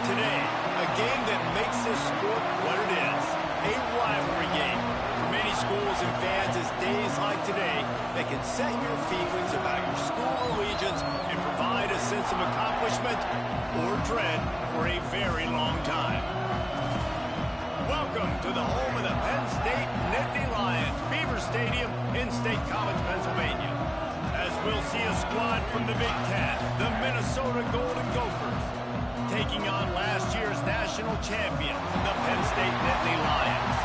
Today, a game that makes this sport what it is, a rivalry game. For many schools and fans, it's days like today that can set your feelings about your school allegiance and provide a sense of accomplishment or dread for a very long time. Welcome to the home of the Penn State Nittany Lions, Beaver Stadium in State College, Pennsylvania. As we'll see a squad from the Big Ten, the Minnesota Golden Gophers, taking on last year's national champion, the Penn State Nittany Lions.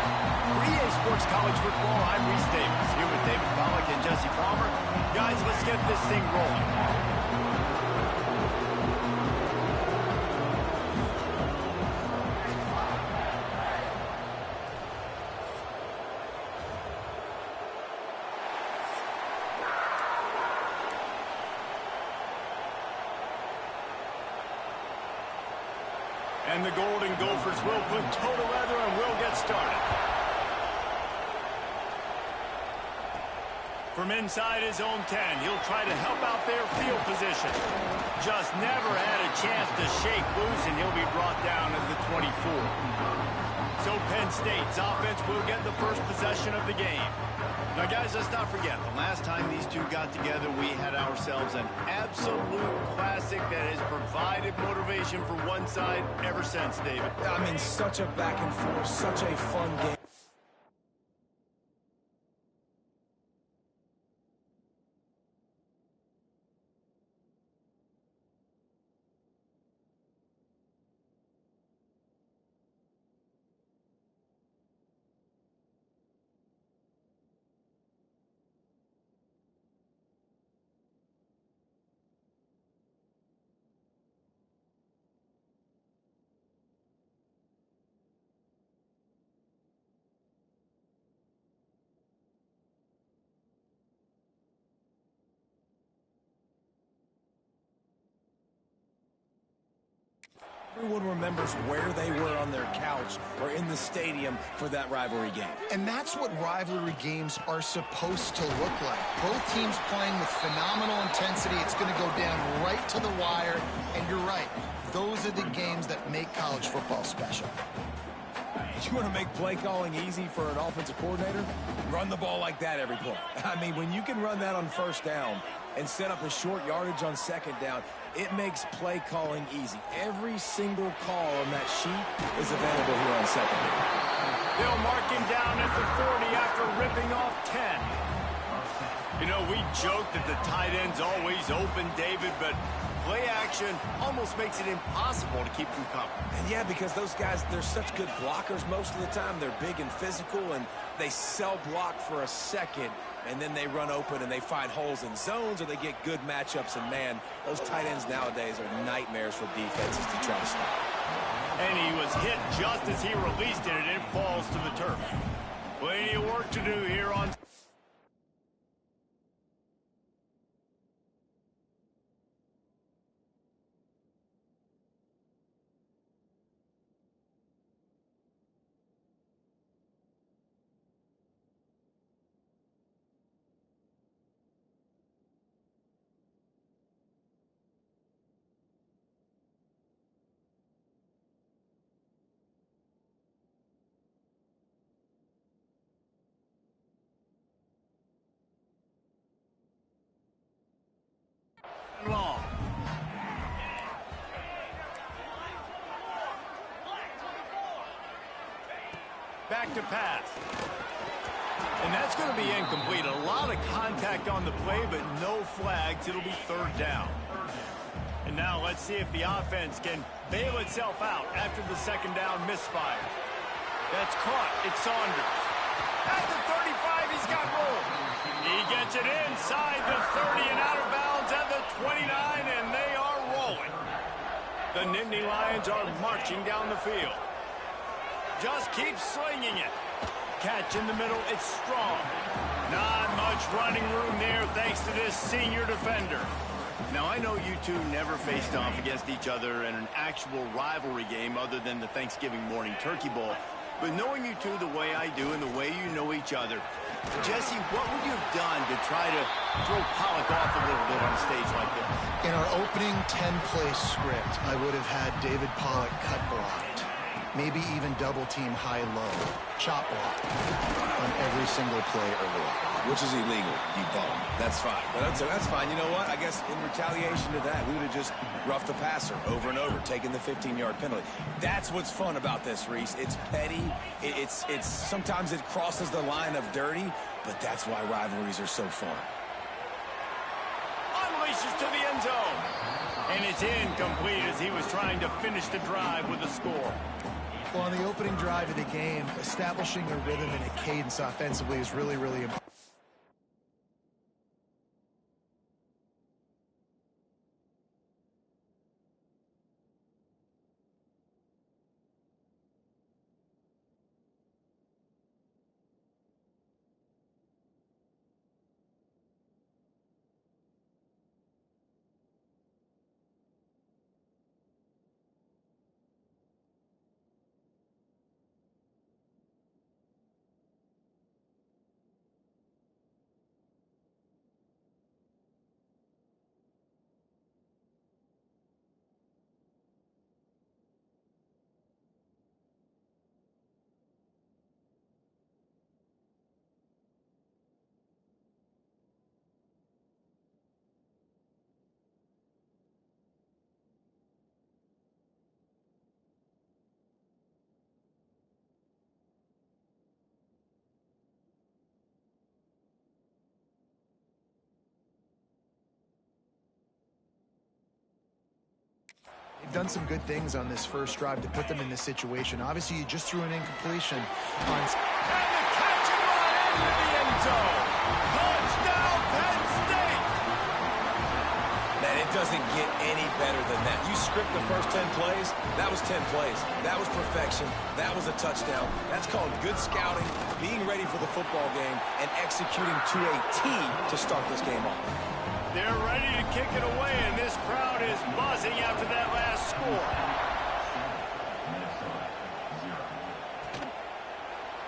For EA Sports College Football, I'm Reese Davis, here with David Pollack and Jesse Palmer. Guys, let's get this thing rolling. And the Golden Gophers will put total leather and we'll get started. From inside his own 10, he'll try to help out their field position. Just never had a chance to shake loose, and he'll be brought down at the 24. So Penn State's offense will get the first possession of the game. Now, guys, let's not forget, the last time these two got together, we had ourselves an absolute classic that has provided motivation for one side ever since, David. I mean, such a back and forth, such a fun game. Everyone remembers where they were on their couch or in the stadium for that rivalry game. And that's what rivalry games are supposed to look like. Both teams playing with phenomenal intensity. It's going to go down right to the wire. And you're right, those are the games that make college football special. You want to make play calling easy for an offensive coordinator? Run the ball like that every play. I mean, when you can run that on first down and set up a short yardage on second down, it makes play calling easy. Every single call on that sheet is available here on second down. They'll mark him down at the 40 after ripping off 10. You know, we joke that the tight end's always open, David, but play action almost makes it impossible to keep them covered. And yeah, because those guys, they're such good blockers most of the time. They're big and physical, and they sell block for a second, and then they run open and they find holes in zones, or they get good matchups. And man, those tight ends nowadays are nightmares for defenses to try to stop. And he was hit just as he released it, and it falls to the turf. Plenty of work to do here on... long. Back to pass. And that's going to be incomplete. A lot of contact on the play, but no flags. It'll be third down. And now let's see if the offense can bail itself out after the second down misfire. That's caught. It's Saunders. At the 35, he's got room. He gets it inside the 30 and out of bounds at the 29, and they are rolling. The Nittany Lions are marching down the field. Just keep slinging it. Catch in the middle, it's strong. Not much running room there thanks to this senior defender. Now, I know you two never faced off against each other in an actual rivalry game other than the Thanksgiving morning turkey bowl. But knowing you two the way I do and the way you know each other, Jesse, what would you have done to try to throw Pollack off a little bit on a stage like this? In our opening 10-play script, I would have had David Pollock cut blocked. Maybe even double-team high-low, chop block on every single play early. Which is illegal, you bum. That's fine. But that's fine. You know what? I guess in retaliation to that, we would have just roughed the passer over and over, taking the 15-yard penalty. That's what's fun about this, Reese. It's petty. It's sometimes it crosses the line of dirty, but that's why rivalries are so fun. Unleashes to the end zone. And it's incomplete as he was trying to finish the drive with a score. Well, on the opening drive of the game, establishing a rhythm and a cadence offensively is really, really important. They've done some good things on this first drive to put them in this situation. Obviously, you just threw an incompletion on... And the catch and run into the end zone. Touchdown, Penn State! Man, it doesn't get any better than that. You script the first 10 plays, that was 10 plays. That was perfection. That was a touchdown. That's called good scouting, being ready for the football game, and executing to a T to start this game off. They're ready to kick it away, and this crowd is buzzing after that last score.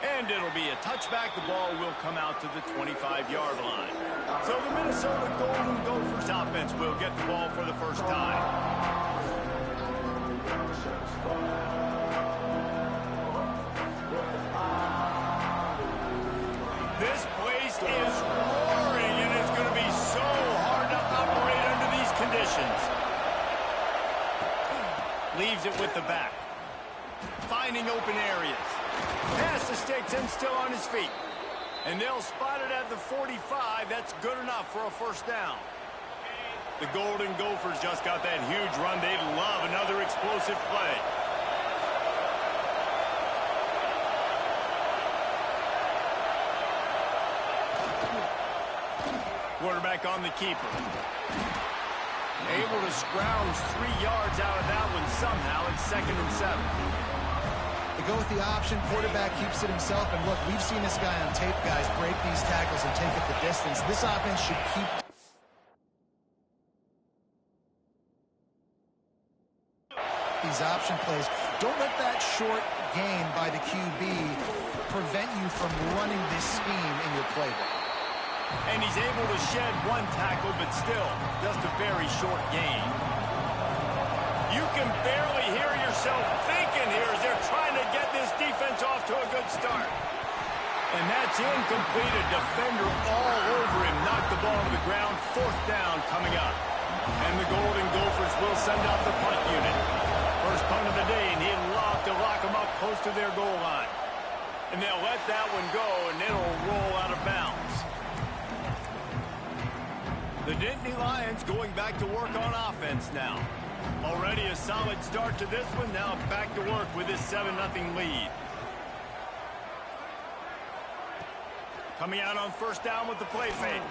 And it'll be a touchback. The ball will come out to the 25-yard line. So the Minnesota Golden Gophers offense will get the ball for the first time. This place is roaring, and it's going to be so hard to operate under these conditions. Leaves it with the back. Finding open areas. Pass the sticks and still on his feet. And they'll spot it at the 45. That's good enough for a first down. The Golden Gophers just got that huge run. They'd love another explosive play. Quarterback on the keeper. Able to scrounge 3 yards out of that one somehow. It's 2nd and 7. They go with the option. Quarterback keeps it himself. And look, we've seen this guy on tape, guys, break these tackles and take it the distance. This offense should keep... these option plays. Don't let that short gain by the QB prevent you from running this scheme in your playbook. And he's able to shed one tackle, but still, just a very short gain. You can barely hear yourself thinking here as they're trying to get this defense off to a good start. And that's incomplete. A defender all over him. Knocked the ball to the ground. 4th down coming up. And the Golden Gophers will send out the punt unit. First punt of the day, and he'd love to lock them up close to their goal line. And they'll let that one go, and it'll roll out of bounds. The Nittany Lions going back to work on offense now. Already a solid start to this one. Now back to work with this 7-0 lead. Coming out on first down with the play fake.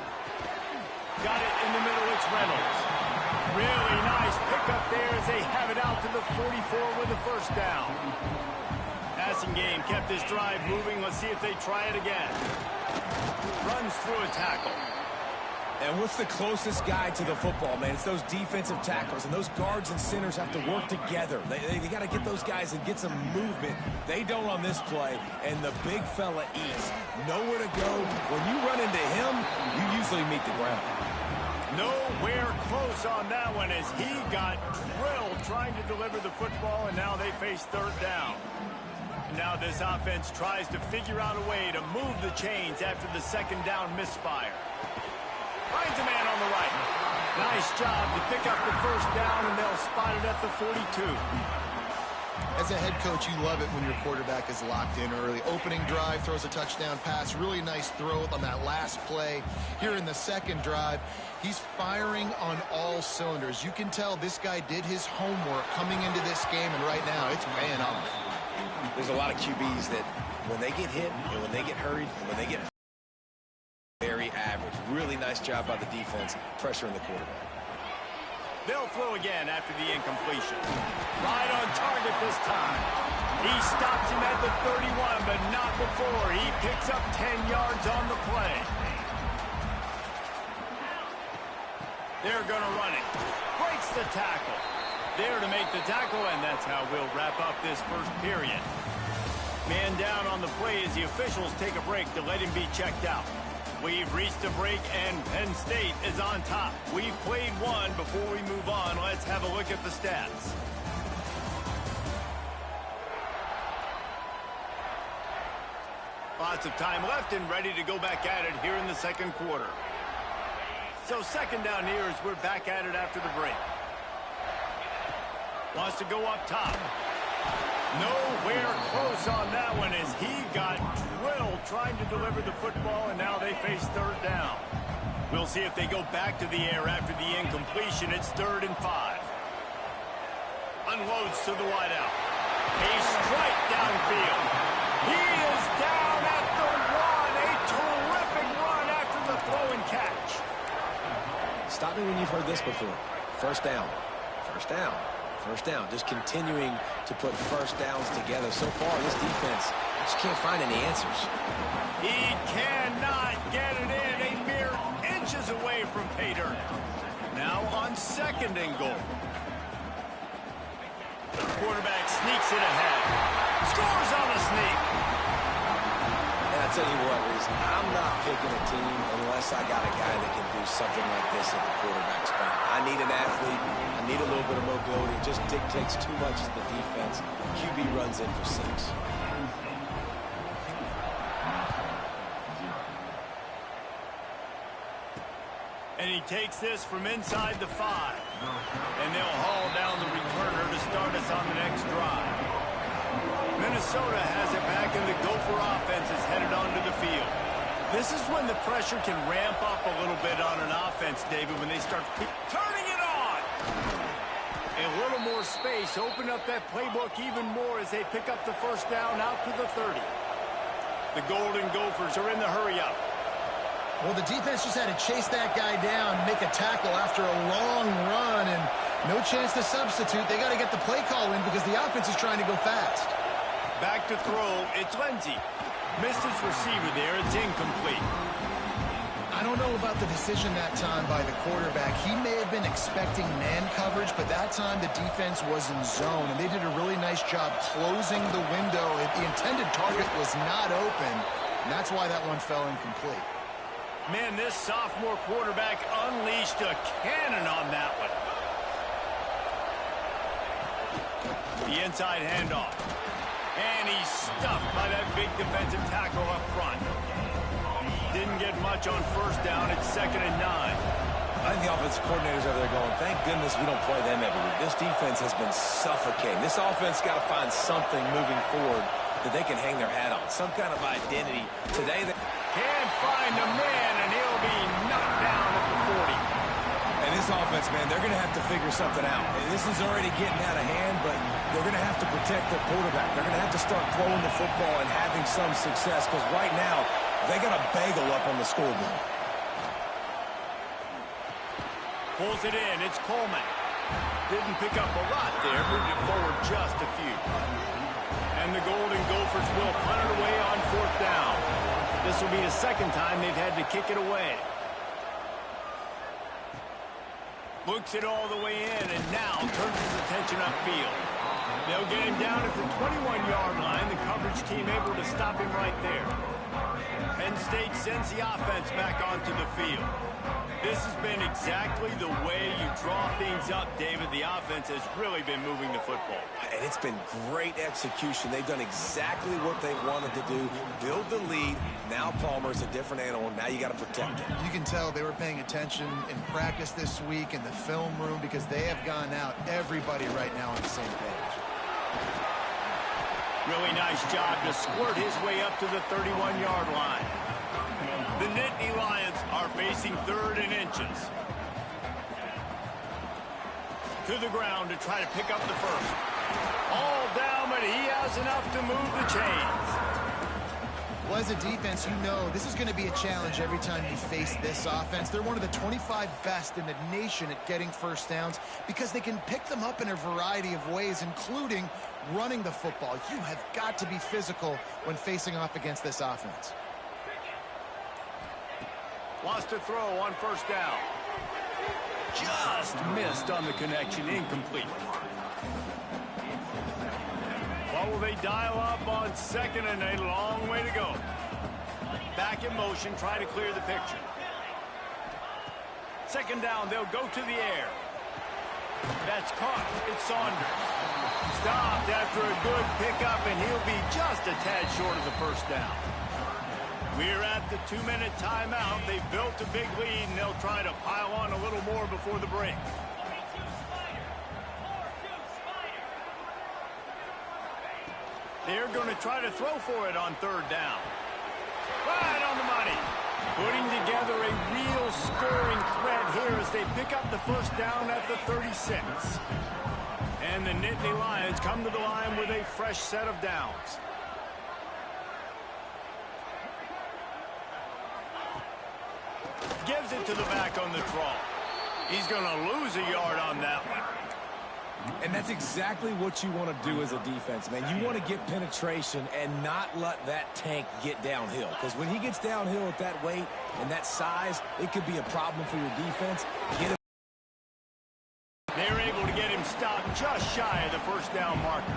Got it in the middle. It's Reynolds. Really nice pickup there as they have it out to the 44 with the first down. Passing game kept this drive moving. Let's see if they try it again. Runs through a tackle. And what's the closest guy to the football, man? It's those defensive tackles, and those guards and centers have to work together. They got to get those guys and get some movement. They don't on this play, and the big fella eats. Nowhere to go. When you run into him, you usually meet the ground. Nowhere close on that one as he got drilled trying to deliver the football, and now they face third down. Now this offense tries to figure out a way to move the chains after the second down misfire. Finds a man on the right. Nice job to pick up the first down, and they'll spot it at the 42. As a head coach, you love it when your quarterback is locked in early. Opening drive, throws a touchdown pass. Really nice throw on that last play. Here in the second drive, he's firing on all cylinders. You can tell this guy did his homework coming into this game, and right now it's paying off. There's a lot of QBs that when they get hit and when they get hurried and when they get very average. Really nice job by the defense pressuring the quarterback. They'll throw again after the incompletion. Right on target this time. He stops him at the 31, but not before. He picks up 10 yards on the play. They're going to run it. Breaks the tackle. There to make the tackle, and that's how we'll wrap up this first period. Man down on the play as the officials take a break to let him be checked out. We've reached a break, and Penn State is on top. We've played one. Before we move on, let's have a look at the stats. Lots of time left and ready to go back at it here in the second quarter. So second down here as we're back at it after the break. Wants to go up top. Nowhere close on that one as he got drilled trying to deliver the football, and now they face third down. We'll see if they go back to the air after the incompletion. It's 3rd and 5. Unloads to the wideout. A strike downfield. He is down at the 1. A terrific run after the throw and catch. Stop me when you've heard this before. First down. First down. First down, just continuing to put first downs together. So far, this defense just can't find any answers. He cannot get it in. A mere inches away from pay dirt. Now on 2nd and goal. Quarterback sneaks it ahead. Scores on a sneak. And I tell you what, Reese, I'm not picking a team unless I got a guy that can do something like this at the quarterback spot. I need an athlete. I need a little bit of mobility. It just dictates too much to the defense. QB runs in for 6. And he takes this from inside the 5. And they'll haul down the returner to start us on the next drive. Minnesota has it back, and the Gopher offense is headed onto the field. This is when the pressure can ramp up a little bit on an offense, David, when they start turning it on. A little more space, open up that playbook even more as they pick up the first down out to the 30. The Golden Gophers are in the hurry-up. Well, the defense just had to chase that guy down, make a tackle after a long run, and no chance to substitute. They got to get the play call in because the offense is trying to go fast. Back to throw, it's Lindsey. Missed his receiver there, it's incomplete. I don't know about the decision that time by the quarterback. He may have been expecting man coverage, but that time the defense was in zone, and they did a really nice job closing the window. The intended target was not open, and that's why that one fell incomplete. Man, this sophomore quarterback unleashed a cannon on that one. The inside handoff. And he's stuffed by that big defensive tackle up front. Didn't get much on first down. It's 2nd and 9. I think the offensive coordinators over there going, thank goodness we don't play them every week. This defense has been suffocating. This offense got to find something moving forward that they can hang their hat on. Some kind of identity. Today they can't find a man, and he'll be knocked down at the 40. And this offense, man, they're going to have to figure something out. And this is already getting out of hand, but they're going to have to protect their quarterback. They're going to have to start throwing the football and having some success because right now they got a bagel up on the scoreboard. Pulls it in. It's Coleman. Didn't pick up a lot there. Moved it forward just a few. And the Golden Gophers will punt it away on 4th down. This will be the 2nd time they've had to kick it away. Looks it all the way in, and now turns his attention upfield. They'll get him down at the 21-yard line. The coverage team able to stop him right there. Penn State sends the offense back onto the field. This has been exactly the way you draw things up, David. The offense has really been moving the football. And it's been great execution. They've done exactly what they wanted to do, build the lead. Now Palmer's a different animal. Now you got to protect him. You can tell they were paying attention in practice this week in the film room because they have gone out, everybody right now on the same page. Really nice job to squirt his way up to the 31-yard line. The Nittany Lions are facing 3rd and inches. To the ground to try to pick up the first. All down, but he has enough to move the chains. Well, as a defense, you know this is going to be a challenge every time you face this offense. They're one of the 25 best in the nation at getting first downs because they can pick them up in a variety of ways, including running the football. You have got to be physical when facing off against this offense. Wants to throw on first down. Just missed on the connection, incomplete. What will they dial up on 2nd and a long way to go? Back in motion, try to clear the picture. 2nd down, they'll go to the air. That's caught. It's Saunders. Stopped after a good pickup, and he'll be just a tad short of the first down. We're at the 2-minute timeout. They've built a big lead, and they'll try to pile on a little more before the break. They're going to try to throw for it on 3rd down. Right on the money. Putting together a real scoring threat here as they pick up the first down at the 36. And the Nittany Lions come to the line with a fresh set of downs. Gives it to the back on the draw. He's going to lose a yard on that one. And that's exactly what you want to do as a defense, man. You want to get penetration and not let that tank get downhill. Because when he gets downhill at that weight and that size, it could be a problem for your defense. They're able to get him stopped just shy of the first down marker.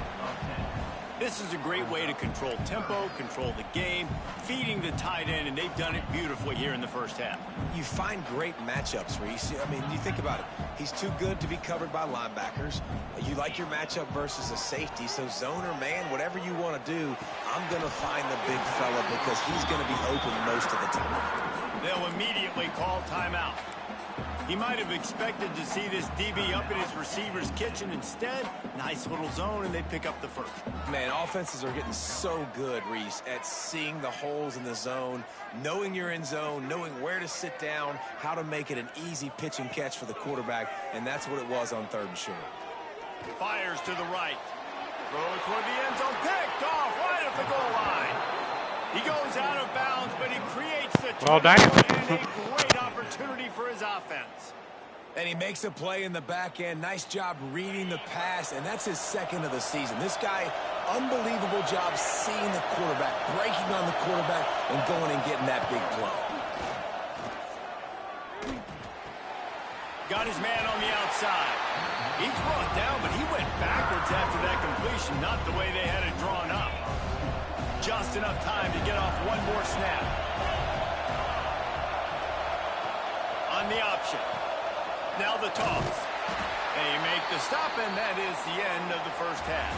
This is a great way to control tempo, control the game, feeding the tight end, and they've done it beautifully here in the first half. You find great matchups, Reese. I mean, you think about it. He's too good to be covered by linebackers. You like your matchup versus a safety, so zone or man, whatever you want to do, I'm going to find the big fella because he's going to be open most of the time. They'll immediately call timeout. He might have expected to see this DB up in his receiver's kitchen. Instead, nice little zone, and they pick up the first. Man, offenses are getting so good, Reese, at seeing the holes in the zone, knowing you're in zone, knowing where to sit down, how to make it an easy pitch and catch for the quarterback, and that's what it was on 3rd and short. Fires to the right. Throw toward the end zone. Picked off right at the goal line. He goes out of bounds, but he creates the turnover and a great opportunity for his offense. And he makes a play in the back end. Nice job reading the pass, and that's his 2nd of the season. This guy, unbelievable job seeing the quarterback, breaking on the quarterback, and going and getting that big play. Got his man on the outside. He's brought down, but he went backwards after that completion, not the way they had it drawn up. Just enough time to get off one more snap. On the option. Now the toss. They make the stop, and that is the end of the first half.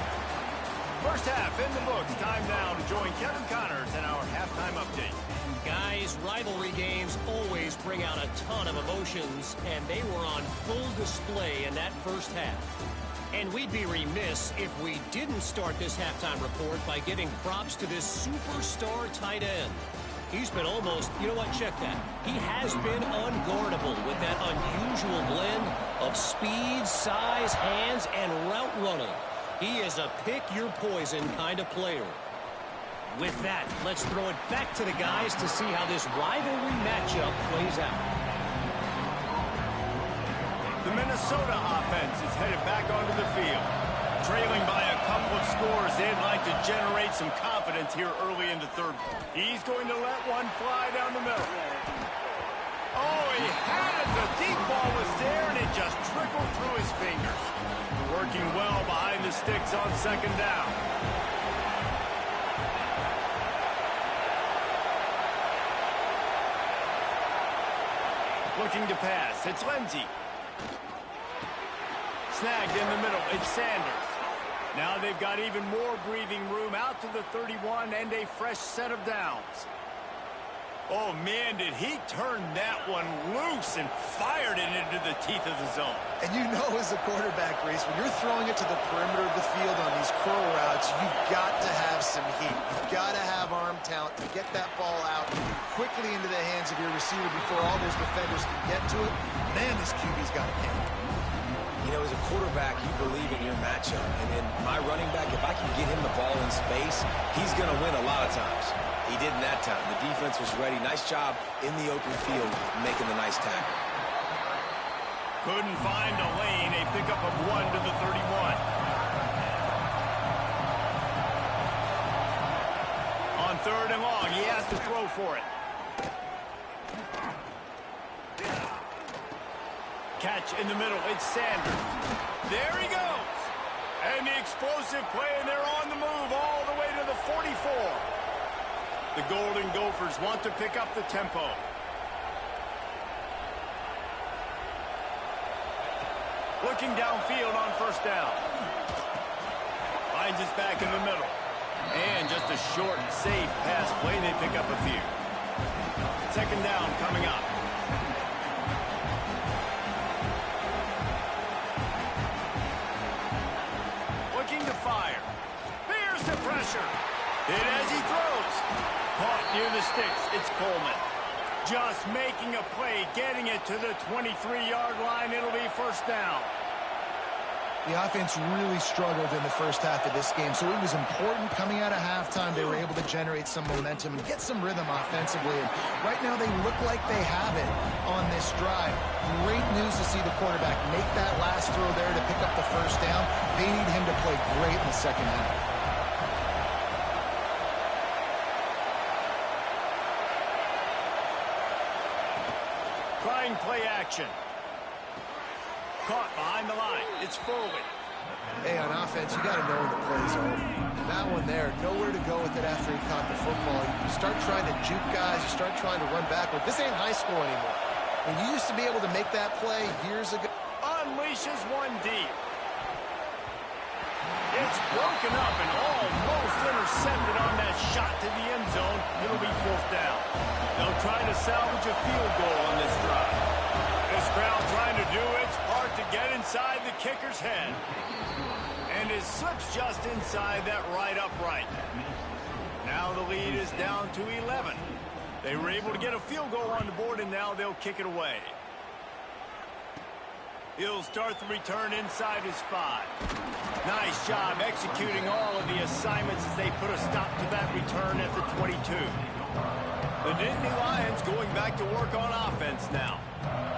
First half in the books. Time now to join Kevin Connors in our halftime update. Guys, rivalry games always bring out a ton of emotions, and they were on full display in that first half. And we'd be remiss if we didn't start this halftime report by giving props to this superstar tight end. He's been almost, you know what, check that. He has been unguardable with that unusual blend of speed, size, hands, and route running. He is a pick-your-poison kind of player. With that, let's throw it back to the guys to see how this rivalry matchup plays out. The Minnesota offense is headed back onto the field. Trailing by a couple of scores, they'd like to generate some confidence here early in the 3rd. He's going to let one fly down the middle. Oh, he had it. The deep ball was there, and it just trickled through his fingers. Working well behind the sticks on 2nd down. Looking to pass. It's Lindsey. Snagged in the middle. It's Sanders. Now they've got even more breathing room out to the 31 and a fresh set of downs. Oh, man, did he turn that one loose and fired it into the teeth of the zone. And you know as a quarterback, Reese, when you're throwing it to the perimeter of the field on these curl routes, you've got to have some heat. You've got to have arm talent to get that ball out quickly into the hands of your receiver before all those defenders can get to it. Man, this QB's got a game. You know, as a quarterback, you believe in your matchup. And in my running back, if I can get him the ball in space, he's going to win a lot of times. He didn't that time. The defense was ready. Nice job in the open field making the nice tackle. Couldn't find a lane. A pickup of 1 to the 31. On 3rd and long, he has to throw for it. Catch in the middle. It's Sanders. There he goes. And the explosive play, and they're on the move all the way to the 44. The Golden Gophers want to pick up the tempo. Looking downfield on 1st down. Finds us back in the middle. And just a short, safe pass play. They pick up a few. 2nd down coming up. Looking to fire. There's the pressure. Hit as he throws. Caught near the sticks. It's Coleman. Just making a play, getting it to the 23-yard line. It'll be 1st down. The offense really struggled in the first half of this game, so it was important coming out of halftime. They were able to generate some momentum and get some rhythm offensively. And right now they look like they have it on this drive. Great news to see the quarterback make that last throw there to pick up the 1st down. They need him to play great in the 2nd half. Trying play action. Caught behind the line. It's Foley. Hey, on offense, you got to know when the play's over. That one there, nowhere to go with it after he caught the football. You start trying to juke guys. You start trying to run backward. This ain't high school anymore. And you used to be able to make that play years ago. Unleashes one deep. It's broken up and almost intercepted on that shot to the end zone. It'll be 4th down. They'll try to salvage a field goal on this drive. This crowd trying to do its part to get inside the kicker's head. And it slips just inside that right upright. Now the lead is down to 11. They were able to get a field goal on the board, and now they'll kick it away. He'll start the return inside his 5. Nice job executing all of the assignments as they put a stop to that return at the 22. The Nittany Lions going back to work on offense now.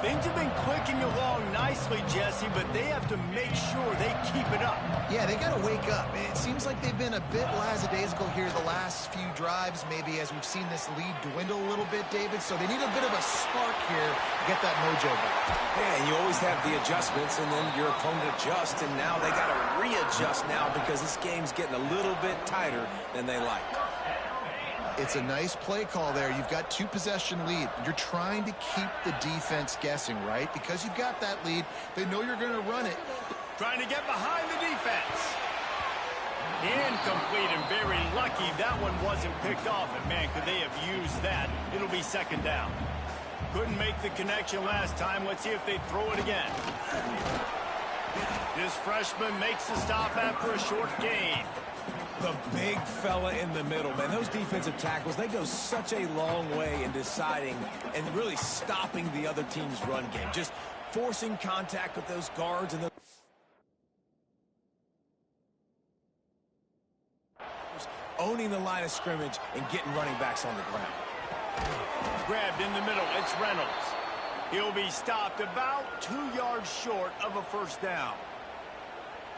Things have been clicking along nicely, Jesse, but they have to make sure they keep it up. Yeah, they got to wake up. It seems like they've been a bit lackadaisical here the last few drives, maybe as we've seen this lead dwindle a little bit, David. So they need a bit of a spark here to get that mojo back. Yeah, and you always have the adjustments, and then your opponent adjusts, and now they got to readjust now because this game's getting a little bit tighter than they like. It's a nice play call there. You've got 2-possession lead. You're trying to keep the defense guessing, right? Because you've got that lead, they know you're going to run it. Trying to get behind the defense. Incomplete and very lucky that one wasn't picked off. And, man, could they have used that? It'll be 2nd down. Couldn't make the connection last time. Let's see if they throw it again. This freshman makes the stop after a short gain. The big fella in the middle, man. Those defensive tackles, they go such a long way in deciding and really stopping the other team's run game. Just forcing contact with those guards and owning the line of scrimmage and getting running backs on the ground. Grabbed in the middle. It's Reynolds. He'll be stopped about 2 yards short of a 1st down.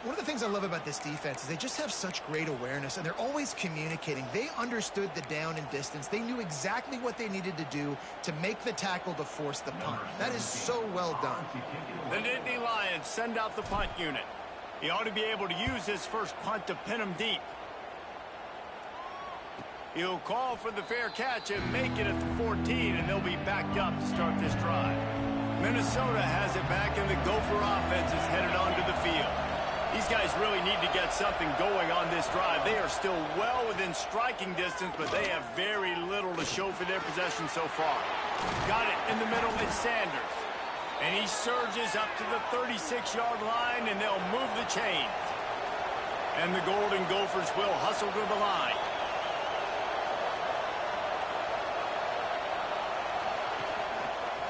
One of the things I love about this defense is they just have such great awareness, and they're always communicating. They understood the down and distance. They knew exactly what they needed to do to make the tackle to force the punt. That is so well done. The Nittany Lions send out the punt unit. He ought to be able to use his first punt to pin him deep. He'll call for the fair catch and make it at the 14, and they'll be backed up to start this drive. Minnesota has it back, and the Gopher offense is headed onto the field. These guys really need to get something going on this drive. They are still well within striking distance, but they have very little to show for their possession so far. Got it in the middle, it's Sanders. And he surges up to the 36-yard line, and they'll move the chains. And the Golden Gophers will hustle to the line.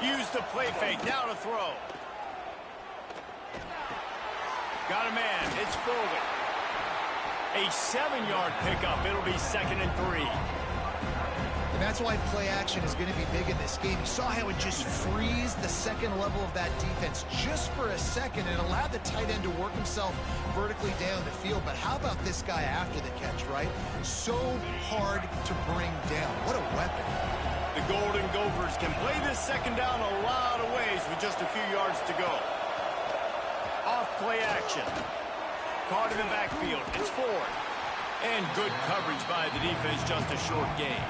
Use the play fake, now to throw. Got a man, it's forward. A 7-yard pickup, it'll be 2nd and 3. And that's why play action is going to be big in this game. You saw how it just freezed the second level of that defense just for a second and allowed the tight end to work himself vertically down the field. But how about this guy after the catch, right? So hard to bring down. What a weapon. The Golden Gophers can play this second down a lot of ways with just a few yards to go. Off play action. Caught in the backfield. It's Ford. And good coverage by the defense, just a short gain.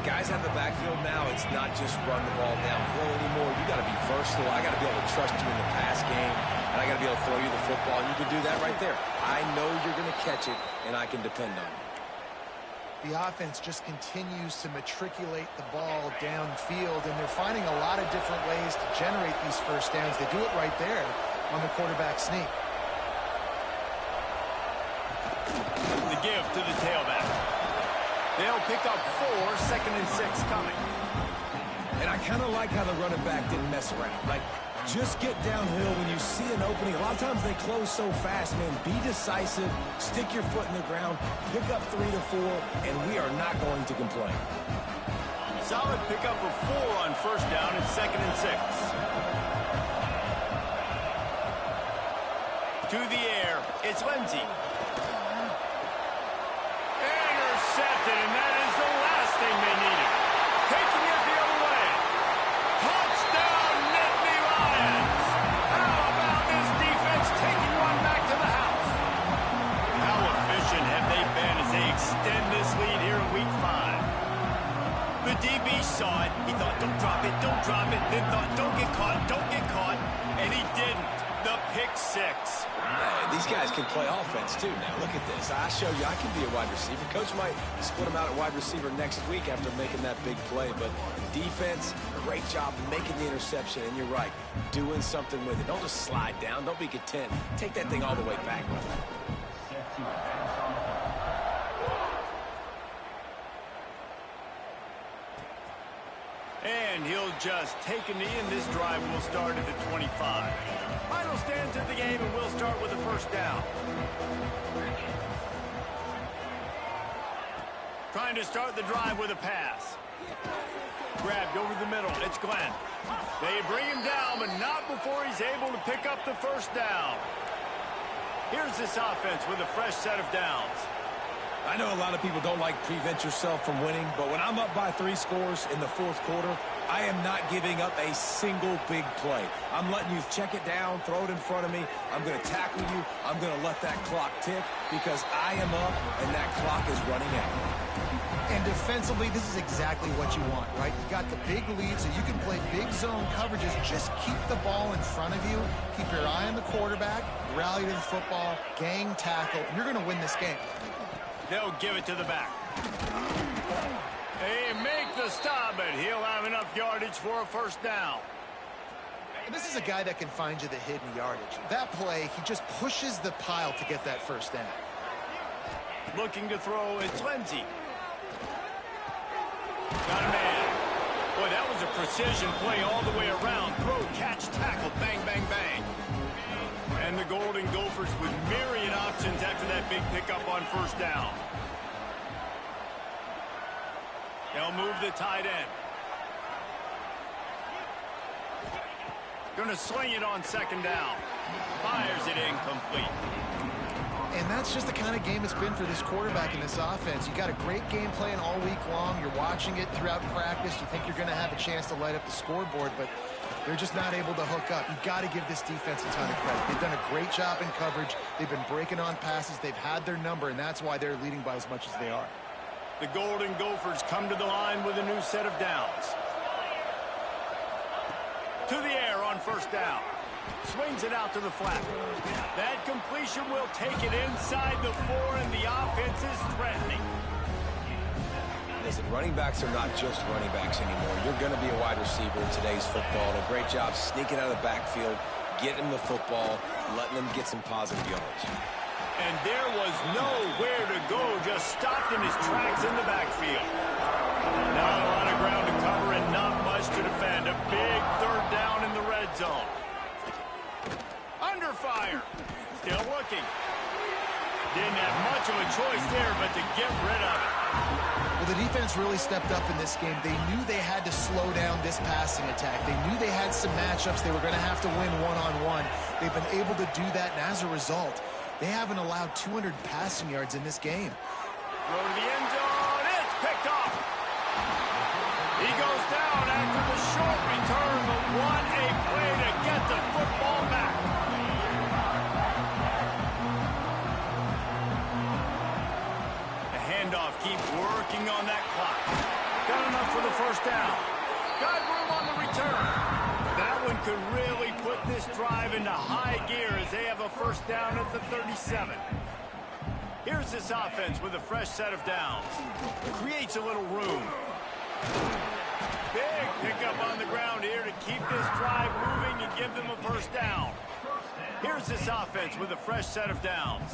Guys out of the backfield now, it's not just run the ball downhill anymore. You got to be versatile. I got to be able to trust you in the pass game, and I got to be able to throw you the football, and you can do that right there. I know you're going to catch it, and I can depend on you. The offense just continues to matriculate the ball downfield, and they're finding a lot of different ways to generate these first downs. They do it right there on the quarterback sneak. The give to the tailback. They'll pick up 4, 2nd and 6 coming. And I kind of like how the running back didn't mess around. Like, just get downhill when you see an opening. A lot of times they close so fast, man. Be decisive, stick your foot in the ground, pick up 3 to 4, and we are not going to complain. Solid pickup of 4 on first down and 2nd and 6. To the air, it's Lindsey. Intercepted, and that is the last thing they needed. Taking it the other way. Touchdown, Nittany Lions. How about this defense taking one back to the house? How efficient have they been as they extend this lead here in Week 5? The DB saw it. He thought, don't drop it, don't drop it. Then thought, don't get caught, don't get caught. And he didn't. The pick 6. Man, these guys can play offense, too. Now, look at this. I show you I can be a wide receiver. Coach might split him out at wide receiver next week after making that big play. But defense, great job making the interception. And you're right, doing something with it. Don't just slide down. Don't be content. Take that thing all the way back. And he'll just take a knee, and this drive will start at the 25. Final stands of the game, and we'll start with a first down. Trying to start the drive with a pass. Grabbed over the middle. It's Glenn. They bring him down, but not before he's able to pick up the first down. Here's this offense with a fresh set of downs. I know a lot of people don't like prevent yourself from winning, but when I'm up by 3 scores in the 4th quarter, I am not giving up a single big play. I'm letting you check it down, throw it in front of me. I'm going to tackle you. I'm going to let that clock tick because I am up and that clock is running out. And defensively, this is exactly what you want, right? You got the big lead, so you can play big zone coverages. Just keep the ball in front of you. Keep your eye on the quarterback, rally to the football, gang tackle, and you're going to win this game. They'll give it to the back. They make the stop, but he'll have enough yardage for a first down. And this is a guy that can find you the hidden yardage. That play, he just pushes the pile to get that first down. Looking to throw, it's Lindsey. Got a man. Boy, that was a precision play all the way around. Throw, catch, tackle, bang, bang, bang. And the Golden Gophers with myriad options after that big pickup on first down. They'll move the tight end. Going to sling it on second down. Fires it incomplete. And that's just the kind of game it's been for this quarterback in this offense. You got a great game plan all week long. You're watching it throughout practice. You think you're going to have a chance to light up the scoreboard, but they're just not able to hook up. You've got to give this defense a ton of credit. They've done a great job in coverage. They've been breaking on passes. They've had their number, and that's why they're leading by as much as they are. The Golden Gophers come to the line with a new set of downs. To the air on first down. Swings it out to the flat. That completion will take it inside the 4, and the offense is threatening. Listen, running backs are not just running backs anymore. You're going to be a wide receiver in today's football. And a great job sneaking out of the backfield, getting the football, letting them get some positive yards. And there was nowhere to go, just stopped in his tracks in the backfield. Not a lot of ground to cover and not much to defend. A big third down in the red zone. Under fire. Still looking. Didn't have much of a choice there but to get rid of it. Well, the defense really stepped up in this game. They knew they had to slow down this passing attack. They knew they had some matchups they were going to have to win one-on-one. They've been able to do that, and as a result, they haven't allowed 200 passing yards in this game. Throw to the end zone. It's picked off. He goes down after the short return, but what a play to get the football back. The handoff keeps working on that clock. Got enough for the first down. Got room on the return. That one could really put this drive into high gear as they have a first down at the 37. Here's this offense with a fresh set of downs. Creates a little room. Big pickup on the ground here to keep this drive moving and give them a first down. Here's this offense with a fresh set of downs.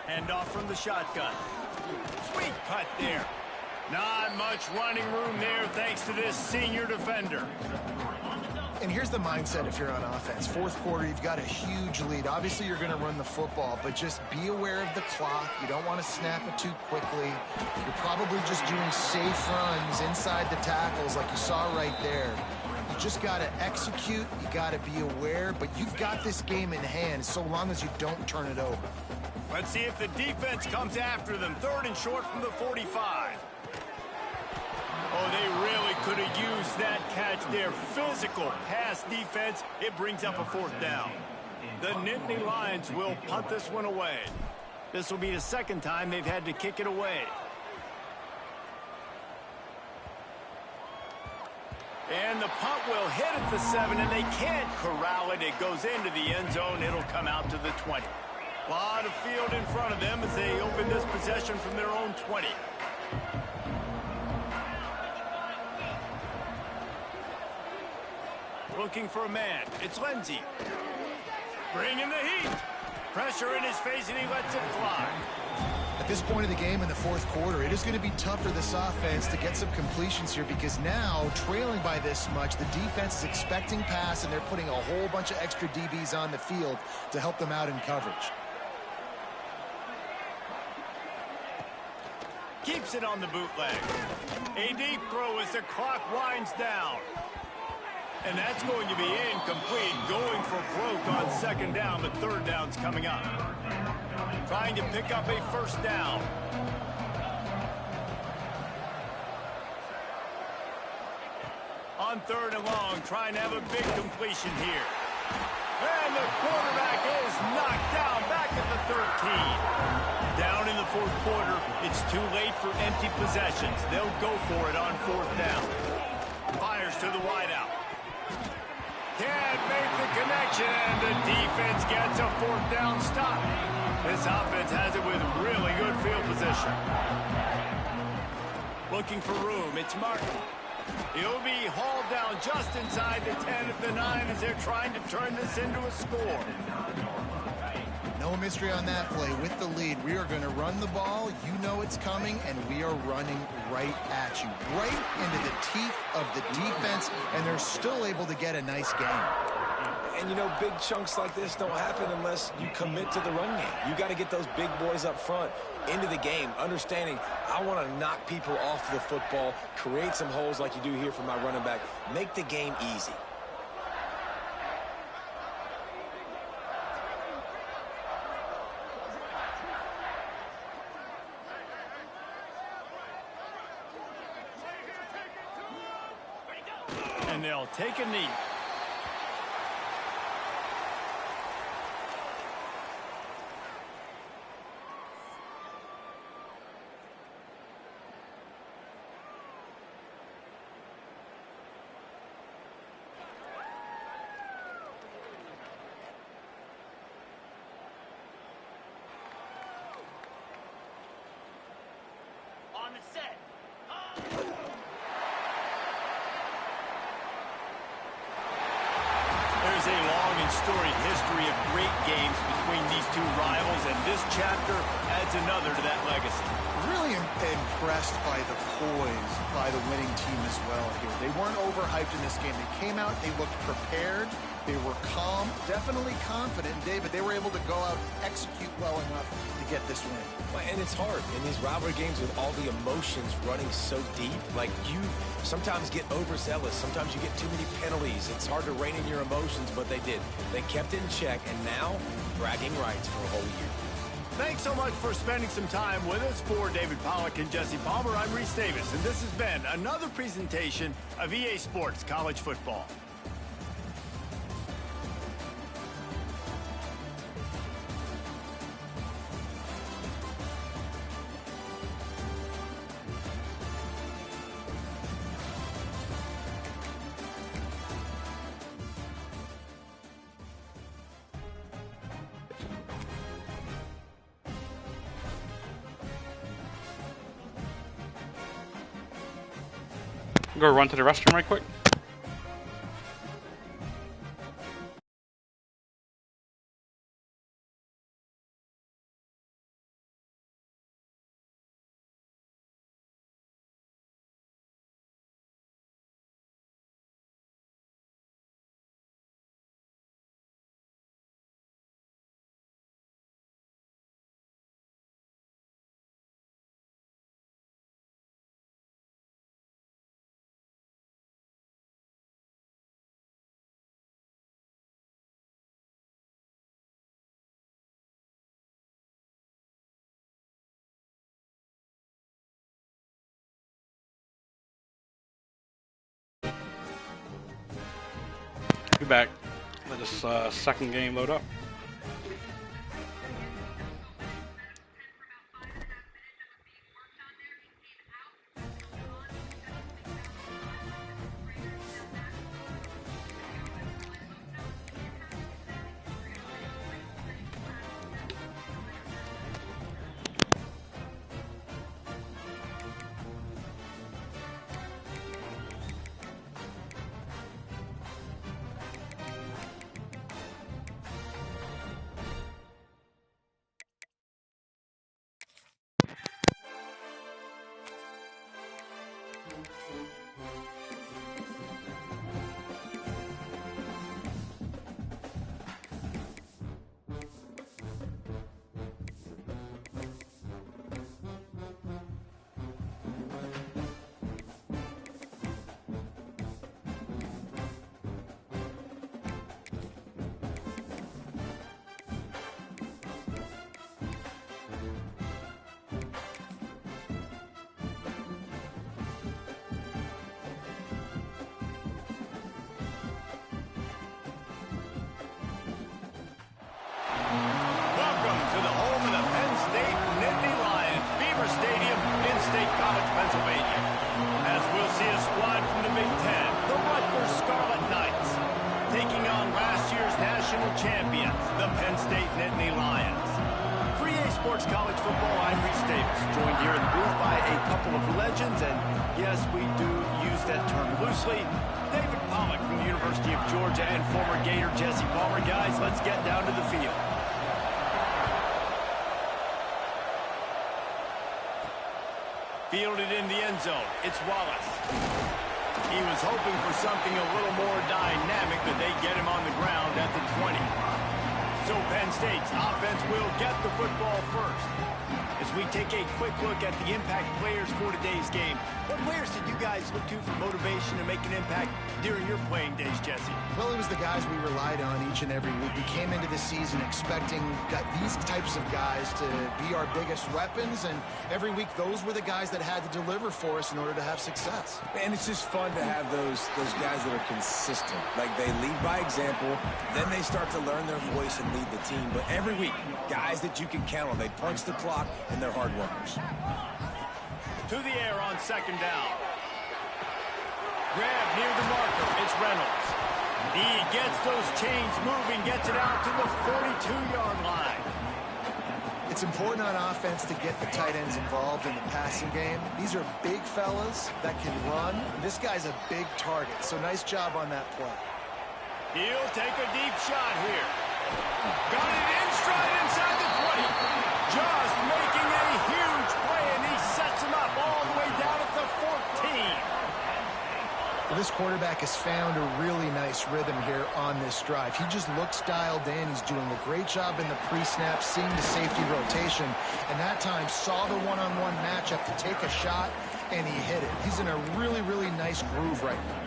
Handoff from the shotgun. Sweet cut there. Not much running room there thanks to this senior defender. And here's the mindset if you're on offense. Fourth quarter, you've got a huge lead. Obviously, you're going to run the football, but just be aware of the clock. You don't want to snap it too quickly. You're probably just doing safe runs inside the tackles like you saw right there. You just got to execute. You got to be aware, but you've got this game in hand so long as you don't turn it over. Let's see if the defense comes after them. Third and short from the 45. Oh, they really could have used that catch there. Physical pass defense. It brings up a fourth down. The Nittany Lions will punt this one away. This will be the second time they've had to kick it away. And the punt will hit at the 7, and they can't corral it. It goes into the end zone. It'll come out to the 20. A lot of field in front of them as they open this possession from their own 20. Looking for a man. It's Lindsey. Bringing the heat. Pressure in his face, and he lets it fly. At this point of the game in the fourth quarter, it is going to be tough for this offense to get some completions here because now, trailing by this much, the defense is expecting pass, and they're putting a whole bunch of extra DBs on the field to help them out in coverage. Keeps it on the bootleg. A deep throw as the clock winds down. And that's going to be incomplete, going for broke on second down, but third down's coming up. Trying to pick up a first down. On third and long, trying to have a big completion here. And the quarterback is knocked down back at the 13. Down in the fourth quarter, it's too late for empty possessions. They'll go for it on fourth down. Fires to the wideout. Can't make the connection, and the defense gets a fourth down stop. This offense has it with really good field position. Looking for room, it's Martin. He'll be hauled down just inside the 10 at the 9 as they're trying to turn this into a score. No mystery on that play. With the lead, we are going to run the ball. You know it's coming, and we are running right at you, right into the teeth of the defense, and they're still able to get a nice game. And, you know, big chunks like this don't happen unless you commit to the run game. You got to get those big boys up front into the game, understanding I want to knock people off the football, create some holes like you do here for my running back, make the game easy. And they'll take a knee. storied history of great games between these two rivals, and this chapter adds another to that legacy. Really impressed by the poise by the winning team as well here. They weren't overhyped in this game. They came out, they looked prepared, they were calm, definitely confident. David, they were able to go out and execute well enough to get this win. And it's hard in these rivalry games with all the emotions running so deep. Like, you sometimes get overzealous. Sometimes you get too many penalties. It's hard to rein in your emotions, but they did. They kept it in check, and now bragging rights for a whole year. Thanks so much for spending some time with us. For David Pollack and Jesse Palmer, I'm Reese Davis, and this has been another presentation of EA Sports College Football. Go run to the restroom right quick. Be back. Let this second game load up. Welcome to the home of the Penn State Nittany Lions, Beaver Stadium in State College, Pennsylvania. As we'll see a squad from the Big Ten, the Rutgers Scarlet Knights, taking on last year's national champions, the Penn State Nittany Lions. For EA Sports College Football, I'm Reese Davis, joined here in the booth by a couple of legends, and yes, we do use that term loosely. David Pollack from the University of Georgia and former Gator Jesse Palmer. Guys, let's get down to the field. Fielded in the end zone, it's Wallace. He was hoping for something a little more dynamic, but they get him on the ground at the 20. So Penn State's offense will get the football first. As we take a quick look at the impact players for today's game, what players did you guys look to for motivation to make an impact during your playing days, Jesse? Well, it was the guys we relied on each and every week. We came into the season expecting these types of guys to be our biggest weapons, and every week those were the guys that had to deliver for us in order to have success. And it's just fun to have those guys that are consistent. Like, they lead by example, then they start to learn their voice and lead the team. But every week, guys that you can count on. They punch the clock, and they're hard workers. To the air on second down. Grab near the marker. It's Reynolds. He gets those chains moving, gets it out to the 42-yard line. It's important on offense to get the tight ends involved in the passing game. These are big fellas that can run. This guy's a big target, so nice job on that play. He'll take a deep shot here. Got it in stride inside the 20. Just making a huge play, and he sets him up all the way down at the 14. Well, this quarterback has found a really nice rhythm here on this drive. He just looks dialed in. He's doing a great job in the pre-snap, seeing the safety rotation, and that time saw the one-on-one matchup to take a shot, and he hit it. He's in a really, really nice groove right now.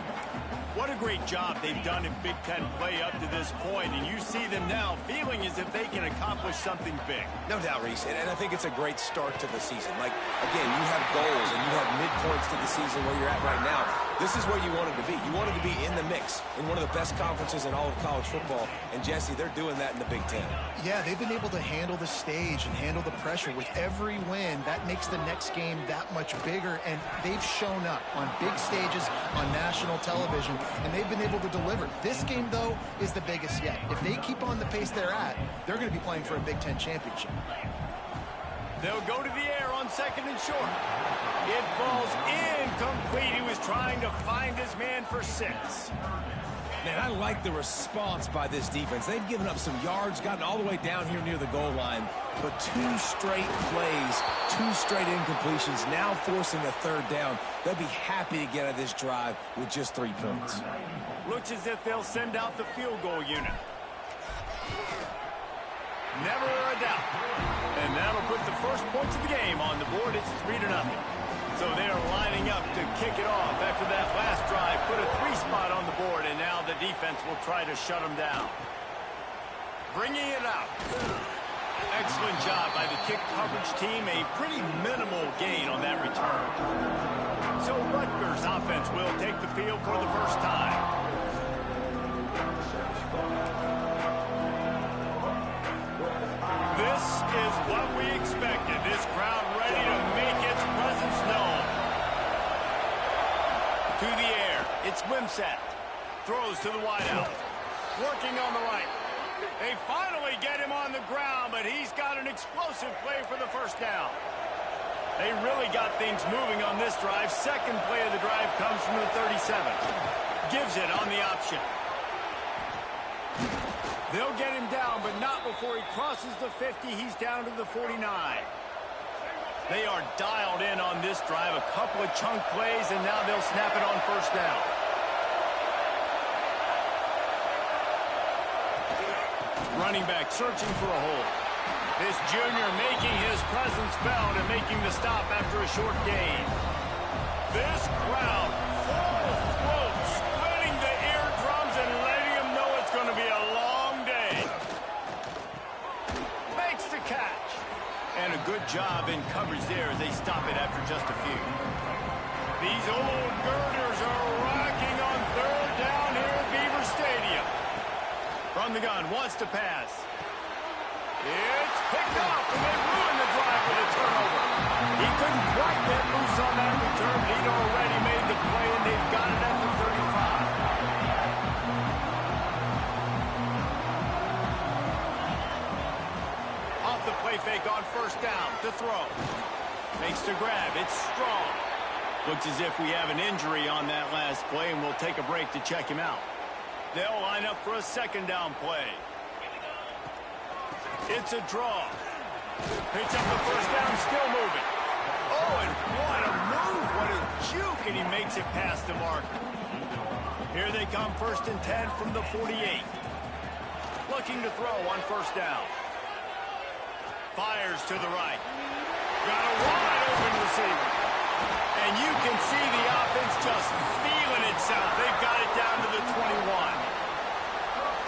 What a great job they've done in Big Ten play up to this point, and you see them now feeling as if they can accomplish something big. No doubt, Reese, and I think it's a great start to the season. Like, again, you have goals and you have midpoints to the season where you're at right now. This is where you wanted to be. You wanted to be in the mix in one of the best conferences in all of college football, and Jesse, they're doing that in the Big Ten. Yeah, they've been able to handle the stage and handle the pressure. With every win, that makes the next game that much bigger, and they've shown up on big stages on national television, and they've been able to deliver. This game, though, is the biggest yet. If they keep on the pace they're at, they're going to be playing for a Big Ten championship. They'll go to the air on second and short. It falls incomplete. He was trying to find his man for 6. Man, I like the response by this defense. They've given up some yards, gotten all the way down here near the goal line, but 2 straight plays, 2 straight incompletions, now forcing a 3rd down. They'll be happy to get out of this drive with just 3 points. Looks as if they'll send out the field goal unit. Never a doubt. And that'll put the first points of the game on the board. It's 3-0. So they are lining up to kick it off after that last drive. Put a 3 spot on the board, and now the defense will try to shut them down. Bringing it out. Excellent job by the kick coverage team. A pretty minimal gain on that return. So Rutgers offense will take the field for the first time. This is what we expected. This crowd ready to make its presence known. To the air. It's Wimsatt. Throws to the wideout. Working on the right. They finally get him on the ground, but he's got an explosive play for the first down. They really got things moving on this drive. Second play of the drive comes from the 37. Gives it on the option. They'll get him down, but not before he crosses the 50. He's down to the 49. They are dialed in on this drive. A couple of chunk plays, and now they'll snap it on first down. Running back searching for a hole. This junior making his presence felt and making the stop after a short gain. This crowd full throat, splitting the eardrums and letting them know it's going to be a long day. Makes the catch. And a good job in coverage there as they stop it after just a few. These old girders are rocking on 3rd down here at Beaver Stadium. From the gun, wants to pass. It's picked off, and they ruin the drive with a turnover. He couldn't quite get loose on that return. He'd already made the play, and they've got it at the 35. Off the play fake on first down to throw. Makes the grab. It's Strong. Looks as if we have an injury on that last play, and we'll take a break to check him out. They'll line up for a second down play. It's a draw. Picks up the first down, still moving. Oh, and what a move, what a juke, and he makes it past the marker. Here they come, 1st and 10 from the 48. Looking to throw on first down. Fires to the right. Got a wide open receiver. And you can see the offense just feeling itself. They've got it down to the 21.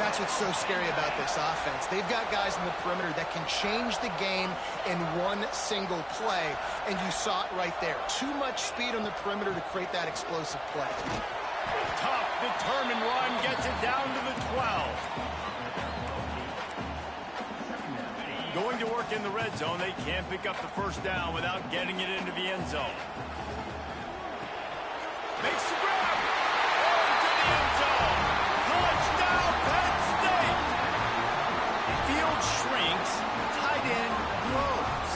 That's what's so scary about this offense. They've got guys in the perimeter that can change the game in one single play, and you saw it right there. Too much speed on the perimeter to create that explosive play. Tough, determined run gets it down to the 12. Going to work in the red zone. They can't pick up the first down without getting it into the end zone. Makes the grab. Into the end zone. Touchdown, Penn State. Field shrinks. Tight end grows.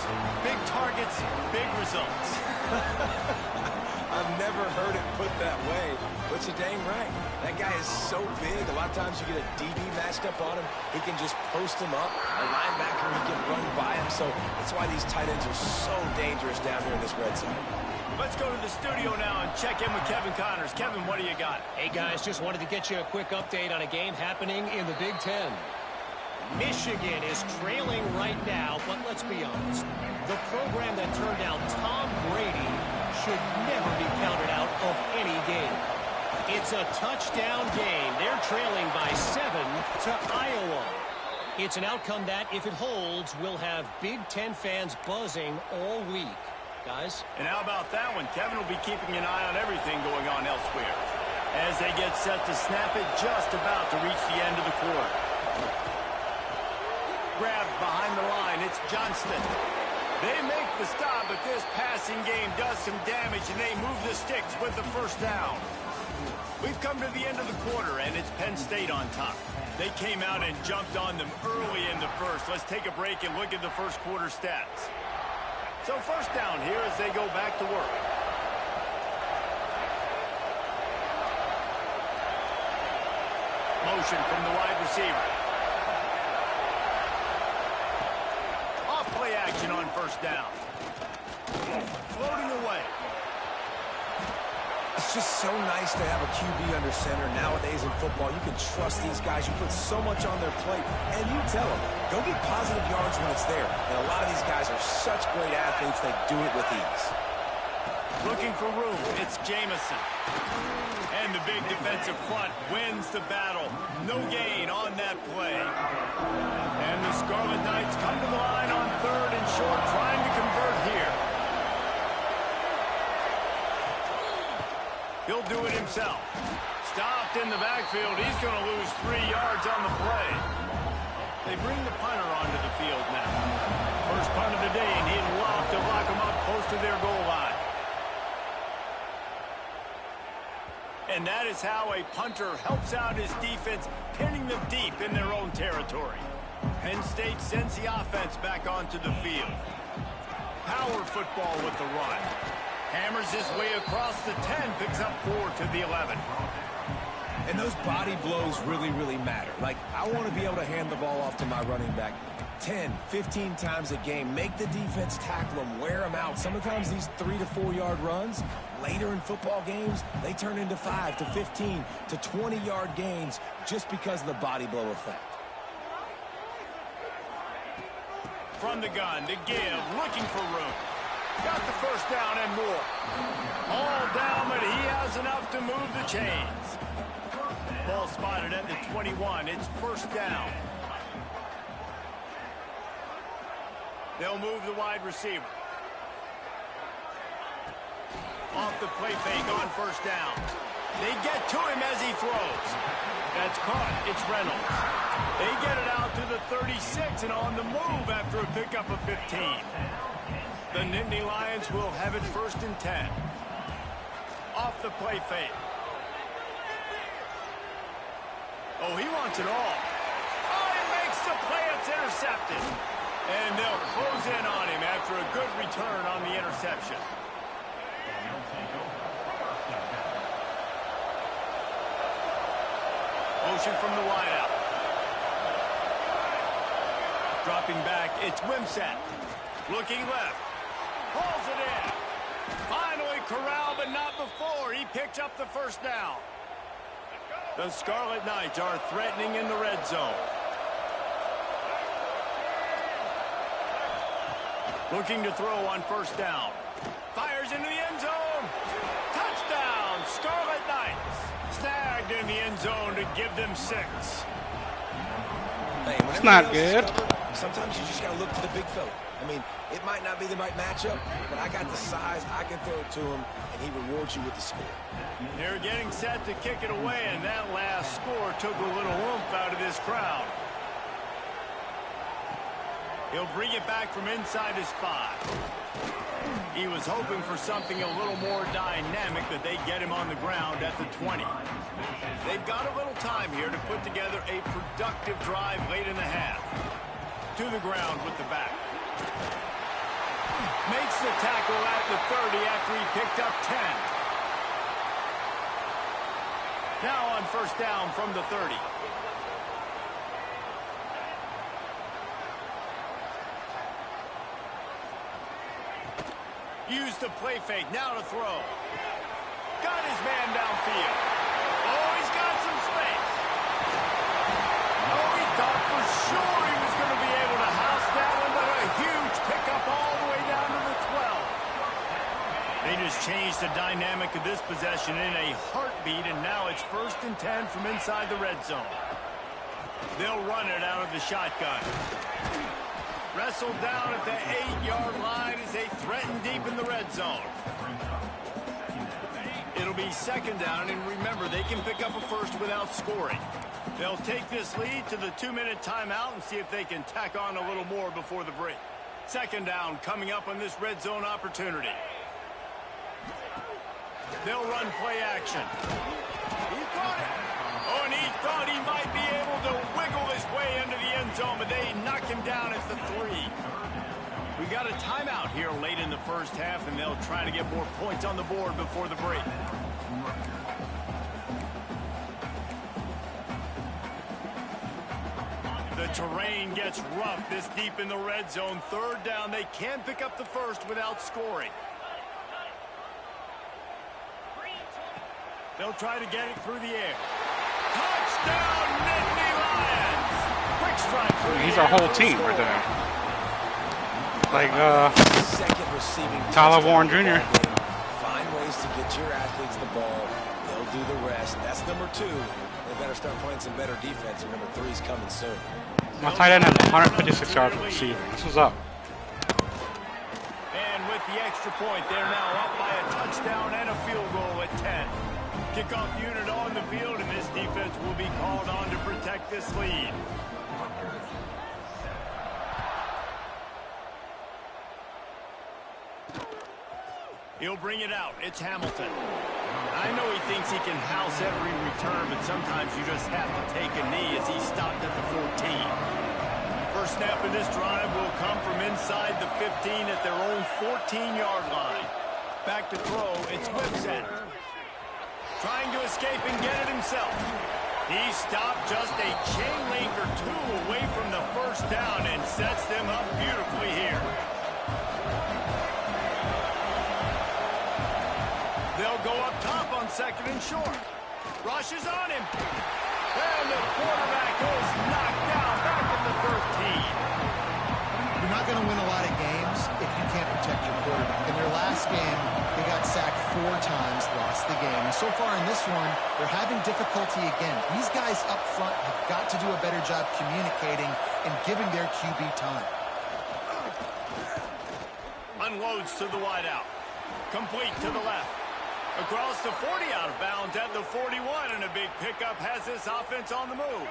Big targets, big results. I've never heard it put that way, but you're dang right. That guy is so big. A lot of times you get a DB matched up on him. He can just post him up. A linebacker, he can run by him. So that's why these tight ends are so dangerous down here in this red zone. Let's go to the studio now and check in with Kevin Connors. Kevin, what do you got? Hey, guys, just wanted to get you a quick update on a game happening in the Big Ten. Michigan is trailing right now, but let's be honest. The program that turned out Tom Brady should never be counted out of any game. It's a touchdown game. They're trailing by 7 to Iowa. It's an outcome that, if it holds, will have Big Ten fans buzzing all week. Guys? And how about that one? Kevin will be keeping an eye on everything going on elsewhere as they get set to snap it just about to reach the end of the quarter. Grabbed behind the line. It's Johnston. They make the stop, but this passing game does some damage, and they move the sticks with the first down. We've come to the end of the quarter, and it's Penn State on top. They came out and jumped on them early in the first. Let's take a break and look at the first quarter stats. So first down here as they go back to work. Motion from the wide receiver. Off play action on first down. Floating away. It's just so nice to have a QB under center nowadays in football. You can trust these guys. You put so much on their plate, and you tell them, go get positive yards when it's there. And a lot of these guys are such great athletes, they do it with ease. Looking for room, it's Jamison. And the big defensive front wins the battle. No gain on that play. And the Scarlet Knights come to the line on third and short, trying to convert here. He'll do it himself. Stopped in the backfield. He's going to lose 3 yards on the play. They bring the punter onto the field now. First punt of the day, and he'd love to lock them up close to their goal line. And that is how a punter helps out his defense, pinning them deep in their own territory. Penn State sends the offense back onto the field. Power football with the run. Hammers his way across the 10, picks up 4 to the 11. And those body blows really, really matter. Like, I want to be able to hand the ball off to my running back 10, 15 times a game. Make the defense tackle them, wear them out. Sometimes these 3 to 4 yard runs, later in football games, they turn into 5 to 15 to 20 yard gains just because of the body blow effect. From the gun to give, looking for room. Got the first down and more. All down, but he has enough to move the chains. Ball spotted at the 21. It's first down. They'll move the wide receiver. Off the play fake on first down. They get to him as he throws. That's caught. It's Reynolds. They get it out to the 36 and on the move after a pickup of 15. The Nittany Lions will have it first and 10. Off the play fake. Oh, he wants it all. Oh, he makes the play. It's intercepted. And they'll close in on him after a good return on the interception. Motion from the wideout. Dropping back, it's Wimsatt. Looking left. Pulls it in. Finally corralled, but not before. He picks up the first down. The Scarlet Knights are threatening in the red zone. Looking to throw on first down. Fires into the end zone. Touchdown, Scarlet Knights. Snagged in the end zone to give them 6. Hey, It's not good. Sometimes you just got to look to the big fella. I mean, it might not be the right matchup, but I got the size. I can throw it to him, and he rewards you with the score. They're getting set to kick it away, and that last score took a little oomph out of this crowd. He'll bring it back from inside his 5. He was hoping for something a little more dynamic, but they get him on the ground at the 20. They've got a little time here to put together a productive drive late in the half. To the ground with the back. Makes the tackle at the 30 after he picked up 10. Now on first down from the 30. Use the play fake, now to throw. Got his man downfield. Oh, he's got some space. Oh, he thought for sure he was going to be able to house that one, but a huge pickup all the way down to the 12. They just changed the dynamic of this possession in a heartbeat, and now it's 1st and 10 from inside the red zone. They'll run it out of the shotgun. Wrestled down at the 8-yard line as they threaten deep in the red zone. It'll be 2nd down, and remember, they can pick up a first without scoring. They'll take this lead to the 2-minute timeout and see if they can tack on a little more before the break. 2nd down coming up on this red zone opportunity. They'll run play action. He caught it. Oh, and he thought he might be able to wiggle his way into the end zone, but they knock him down at the 3. We got a timeout here late in the first half, and they'll try to get more points on the board before the break. The terrain gets rough this deep in the red zone. 3rd down, they can pick up the first without scoring. They'll try to get it through the air. Touchdown, Nittany Lions! Quick strike through the air. He's our whole team right there. Like Tyler Warren Jr. Find ways to get your athletes the ball. They'll do the rest. That's number 2. They better start playing some better defense, and number 3's coming soon. My tight end has 156 yards receiving. This is up. And with the extra point, they're now up by a touchdown and a field goal at 10. Kickoff unit on the field, and this defense will be called on to protect this lead. He'll bring it out. It's Hamilton. I know he thinks he can house every return, but sometimes you just have to take a knee as he stopped at the 14. First snap of this drive will come from inside the 15 at their own 14-yard line. Back to throw. It's Whipset. Trying to escape and get it himself. He stopped just a chain link or 2 away from the first down and sets them up beautifully here. They'll go up top on 2nd and short. Rushes on him. And the quarterback is knocked down back at the 13. You're not going to win a lot of games if you can't protect your quarterback. In their last game, they got sacked 4 times, lost the game. And so far in this one, they're having difficulty again. These guys up front have got to do a better job communicating and giving their QB time. Unloads to the wideout. Complete to the left. Across the 40, out of bounds at the 41, and a big pickup has this offense on the move.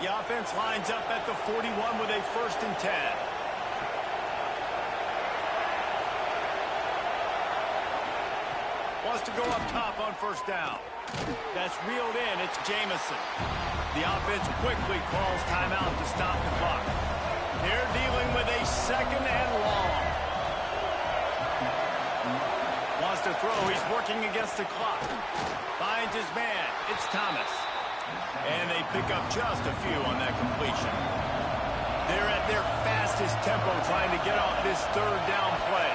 The offense lines up at the 41 with a 1st and 10. Wants to go up top on first down. That's reeled in. It's Jamison. The offense quickly calls timeout to stop the clock. They're dealing with a 2nd and long. Wants to throw. He's working against the clock. Finds his man. It's Thomas. And they pick up just a few on that completion. They're at their fastest tempo trying to get off this 3rd down play.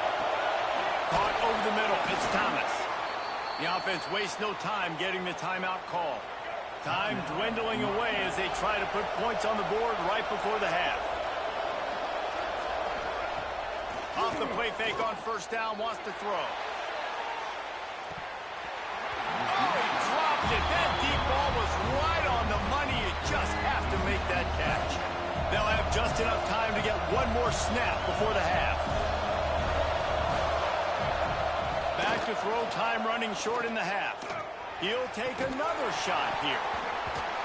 Caught over the middle. It's Thomas. The offense wastes no time getting the timeout call. Time dwindling away as they try to put points on the board right before the half. Off the play fake on first down, wants to throw. Oh, he dropped it. That deep ball was right on the money. You just have to make that catch. They'll have just enough time to get one more snap before the half. Back to throw, time running short in the half. He'll take another shot here.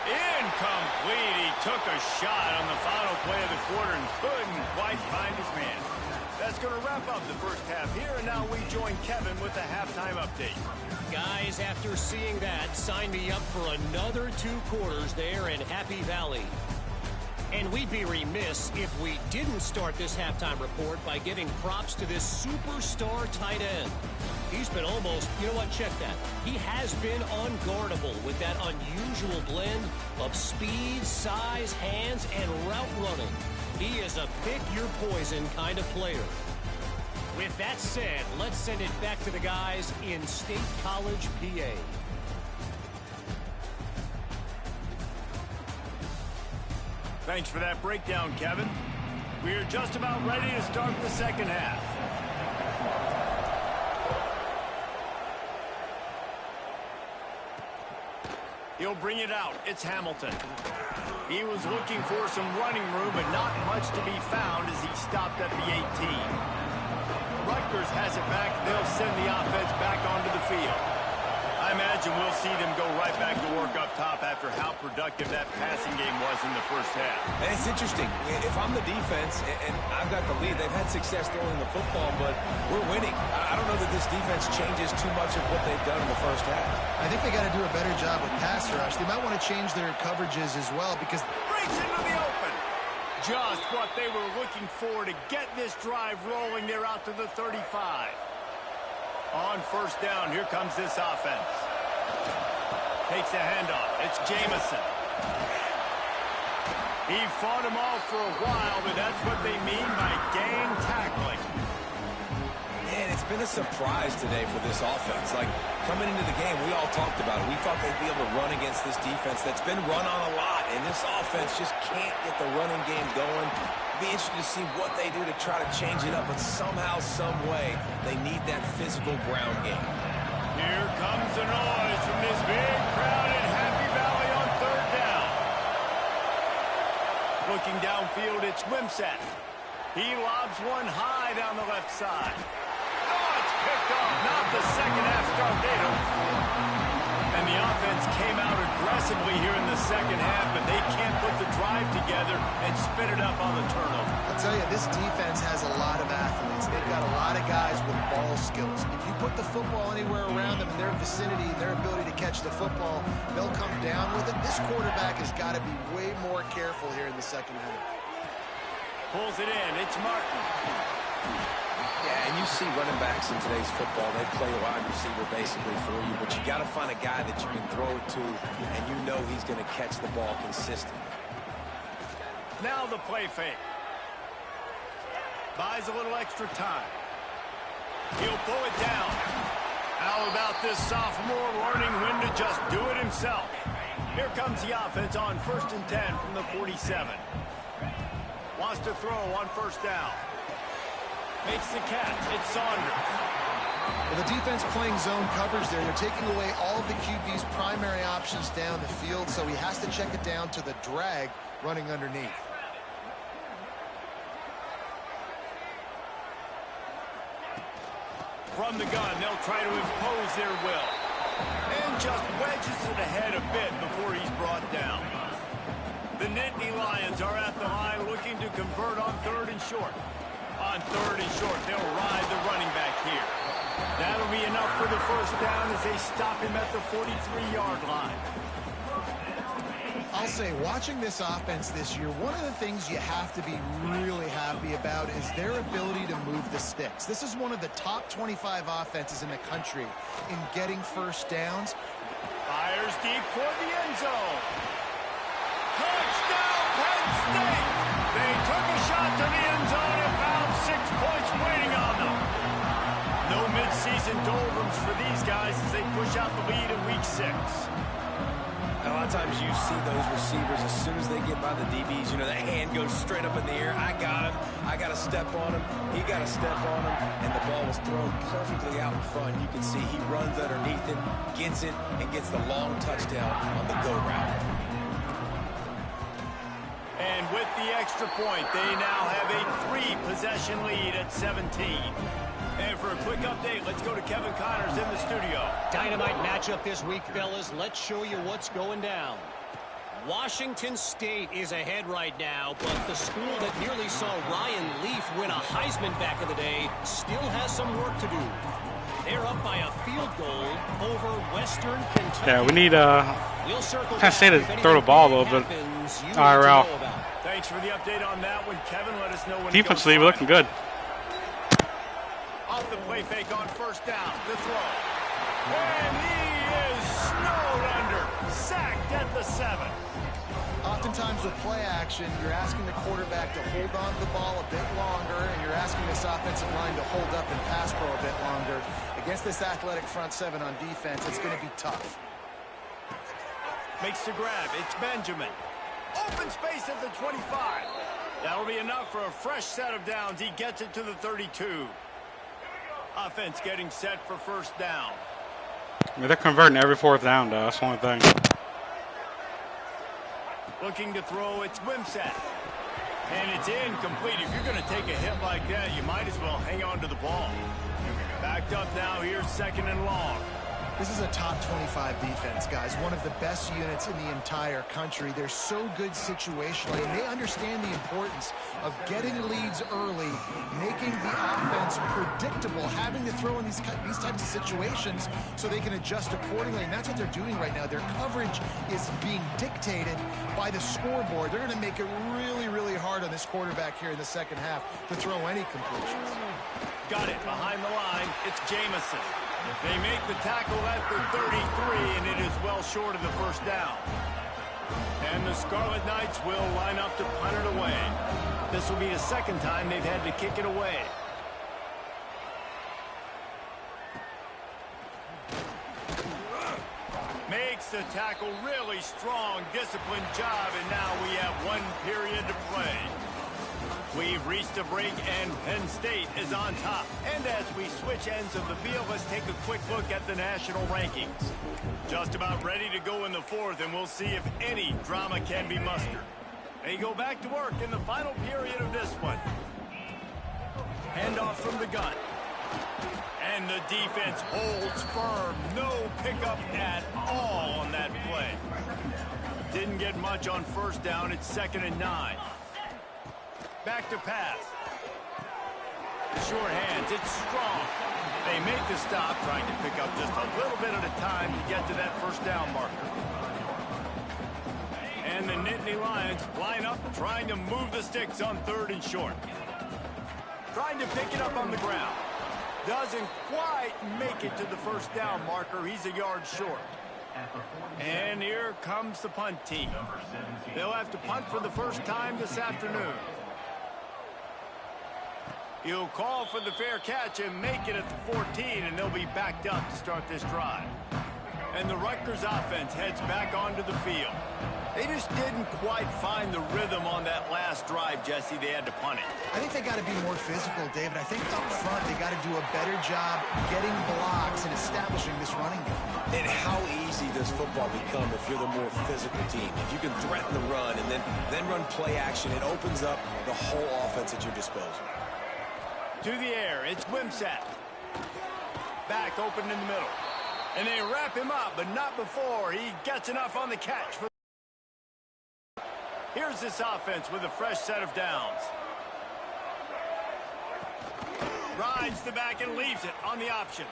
Incomplete. He took a shot on the final play of the quarter and couldn't quite find his man. That's going to wrap up the first half here, and now we join Kevin with the halftime update. Guys, after seeing that, sign me up for another 2 quarters there in Happy Valley. And we'd be remiss if we didn't start this halftime report by giving props to this superstar tight end. He's been almost, you know what, check that. He has been unguardable with that unusual blend of speed, size, hands, and route running. He is a pick-your-poison kind of player. With that said, let's send it back to the guys in State College, PA. Thanks for that breakdown, Kevin. We are just about ready to start the second half. He'll bring it out. It's Hamilton. He was looking for some running room, but not much to be found as he stopped at the 18. Rutgers has it back. They'll send the offense back onto the field. I imagine we'll see them go right back to work up top after how productive that passing game was in the first half. And it's interesting. If I'm the defense and I've got the lead, they've had success throwing the football, but we're winning. I don't know that this defense changes too much of what they've done in the first half. I think they got to do a better job with pass rush. They might want to change their coverages as well because Breaks into the open. Just what they were looking for to get this drive rolling. They're out to the 35. On first down, here comes this offense. Takes a handoff. It's Jamison. He fought him off for a while, but that's what they mean by gang tackling. Man, it's been a surprise today for this offense. Like, coming into the game, we all talked about it. We thought they'd be able to run against this defense that's been run on a lot, and this offense just can't get the running game going. Be interested to see what they do to try to change it up, but somehow, some way, they need that physical ground game. Here comes the noise from this big crowd in Happy Valley on third down. Looking downfield, it's Wimsatt. He lobs one high down the left side. Oh, it's picked off. Not the second half start they don't for. And the offense came out aggressively here in the second half, but they can't put the drive together and spit it up on the turnover. I'll tell you, this defense has a lot of athletes. They've got a lot of guys with ball skills. If you put the football anywhere around them in their vicinity, their ability to catch the football, they'll come down with it. This quarterback has got to be way more careful here in the second half. Pulls it in. It's Martin. Yeah, and you see running backs in today's football, they play a wide receiver basically for you, but you got to find a guy that you can throw it to, and you know he's going to catch the ball consistently. Now the play fake. Buys a little extra time. He'll pull it down. How about this sophomore learning when to just do it himself? Here comes the offense on 1st and 10 from the 47. Wants to throw on first down. Makes the catch. It's Saunders. Well, the defense playing zone coverage there. They're taking away all of the QB's primary options down the field, so he has to check it down to the drag running underneath. From the gun, they'll try to impose their will. And just wedges it ahead a bit before he's brought down. The Nittany Lions are at the line looking to convert on 3rd and short. On 3rd and short, they'll ride the running back here. That'll be enough for the first down as they stop him at the 43-yard line. I'll say, watching this offense this year, one of the things you have to be really happy about is their ability to move the sticks. This is one of the top 25 offenses in the country in getting first downs. Fires deep toward the end zone. Touchdown, Penn State! They took a shot to the end zone and found 6 points waiting on them. No midseason doldrums for these guys as they push out the lead in week 6. A lot of times you see those receivers, as soon as they get by the DBs, you know, that hand goes straight up in the air. I got him. I got to step on him. He got to step on him. And the ball was thrown perfectly out in front. You can see he runs underneath it, gets it, and gets the long touchdown on the go route. And with the extra point, they now have a 3-possession lead at 17. And for a quick update, let's go to Kevin Connors in the studio. Dynamite matchup this week, fellas. Let's show you what's going down. Washington State is ahead right now, but the school that nearly saw Ryan Leaf win a Heisman back in the day still has some work to do. They're up by a field goal over Western Kentucky. Yeah, we need Penn State to throw the ball a little bit. IRL. Thanks for the update on that one, Kevin. Let us know when Defensively, looking good. Off the play fake on first down. The throw. And he is snowed under. Sacked at the 7. Oftentimes with play action, you're asking the quarterback to hold on to the ball a bit longer, and you're asking this offensive line to hold up and pass pro a bit longer. Against this athletic front 7 on defense, it's going to be tough. Makes the grab. It's Benjamin. Open space at the 25. That'll be enough for a fresh set of downs. He gets it to the 32. Offense getting set for first down. Yeah, they're converting every 4th down, though. That's one thing. Looking to throw, it's Wimsatt. And it's incomplete. If you're going to take a hit like that, you might as well hang on to the ball. Backed up now, here's 2nd and long. This is a top 25 defense, guys. One of the best units in the entire country. They're so good situationally, and they understand the importance of getting leads early, making the offense predictable, having to throw in these types of situations so they can adjust accordingly, and that's what they're doing right now. Their coverage is being dictated by the scoreboard. They're going to make it really, really hard on this quarterback here in the second half to throw any completions. Got it behind the line. It's Jamison. They make the tackle at the 33, and it is well short of the first down. And the Scarlet Knights will line up to punt it away. This will be the 2nd time they've had to kick it away. Makes the tackle really strong, disciplined job, and now we have 1 period to play. We've reached a break, and Penn State is on top. And as we switch ends of the field, let's take a quick look at the national rankings. Just about ready to go in the 4th, and we'll see if any drama can be mustered. They go back to work in the final period of this one. Handoff from the gun. And the defense holds firm. No pickup at all on that play. Didn't get much on first down. It's 2nd and 9. Back to pass. Short hands. It's strong. They make the stop, trying to pick up just a little bit at a time to get to that first down marker. And the Nittany Lions line up, trying to move the sticks on 3rd and short. Trying to pick it up on the ground. Doesn't quite make it to the first down marker. He's a yard short. And here comes the punt team. They'll have to punt for the first time this afternoon. He'll call for the fair catch and make it at the 14, and they'll be backed up to start this drive. And the Rutgers offense heads back onto the field. They just didn't quite find the rhythm on that last drive, Jesse. They had to punt it. I think they got to be more physical, David. I think up front they got to do a better job getting blocks and establishing this running game. And how easy does football become if you're the more physical team? If you can threaten the run and then run play action, it opens up the whole offense at your disposal. To the air, it's Wimsatt. Back open in the middle. And they wrap him up, but not before he gets enough on the catch. Here's this offense with a fresh set of downs. Rides the back and leaves it on the option.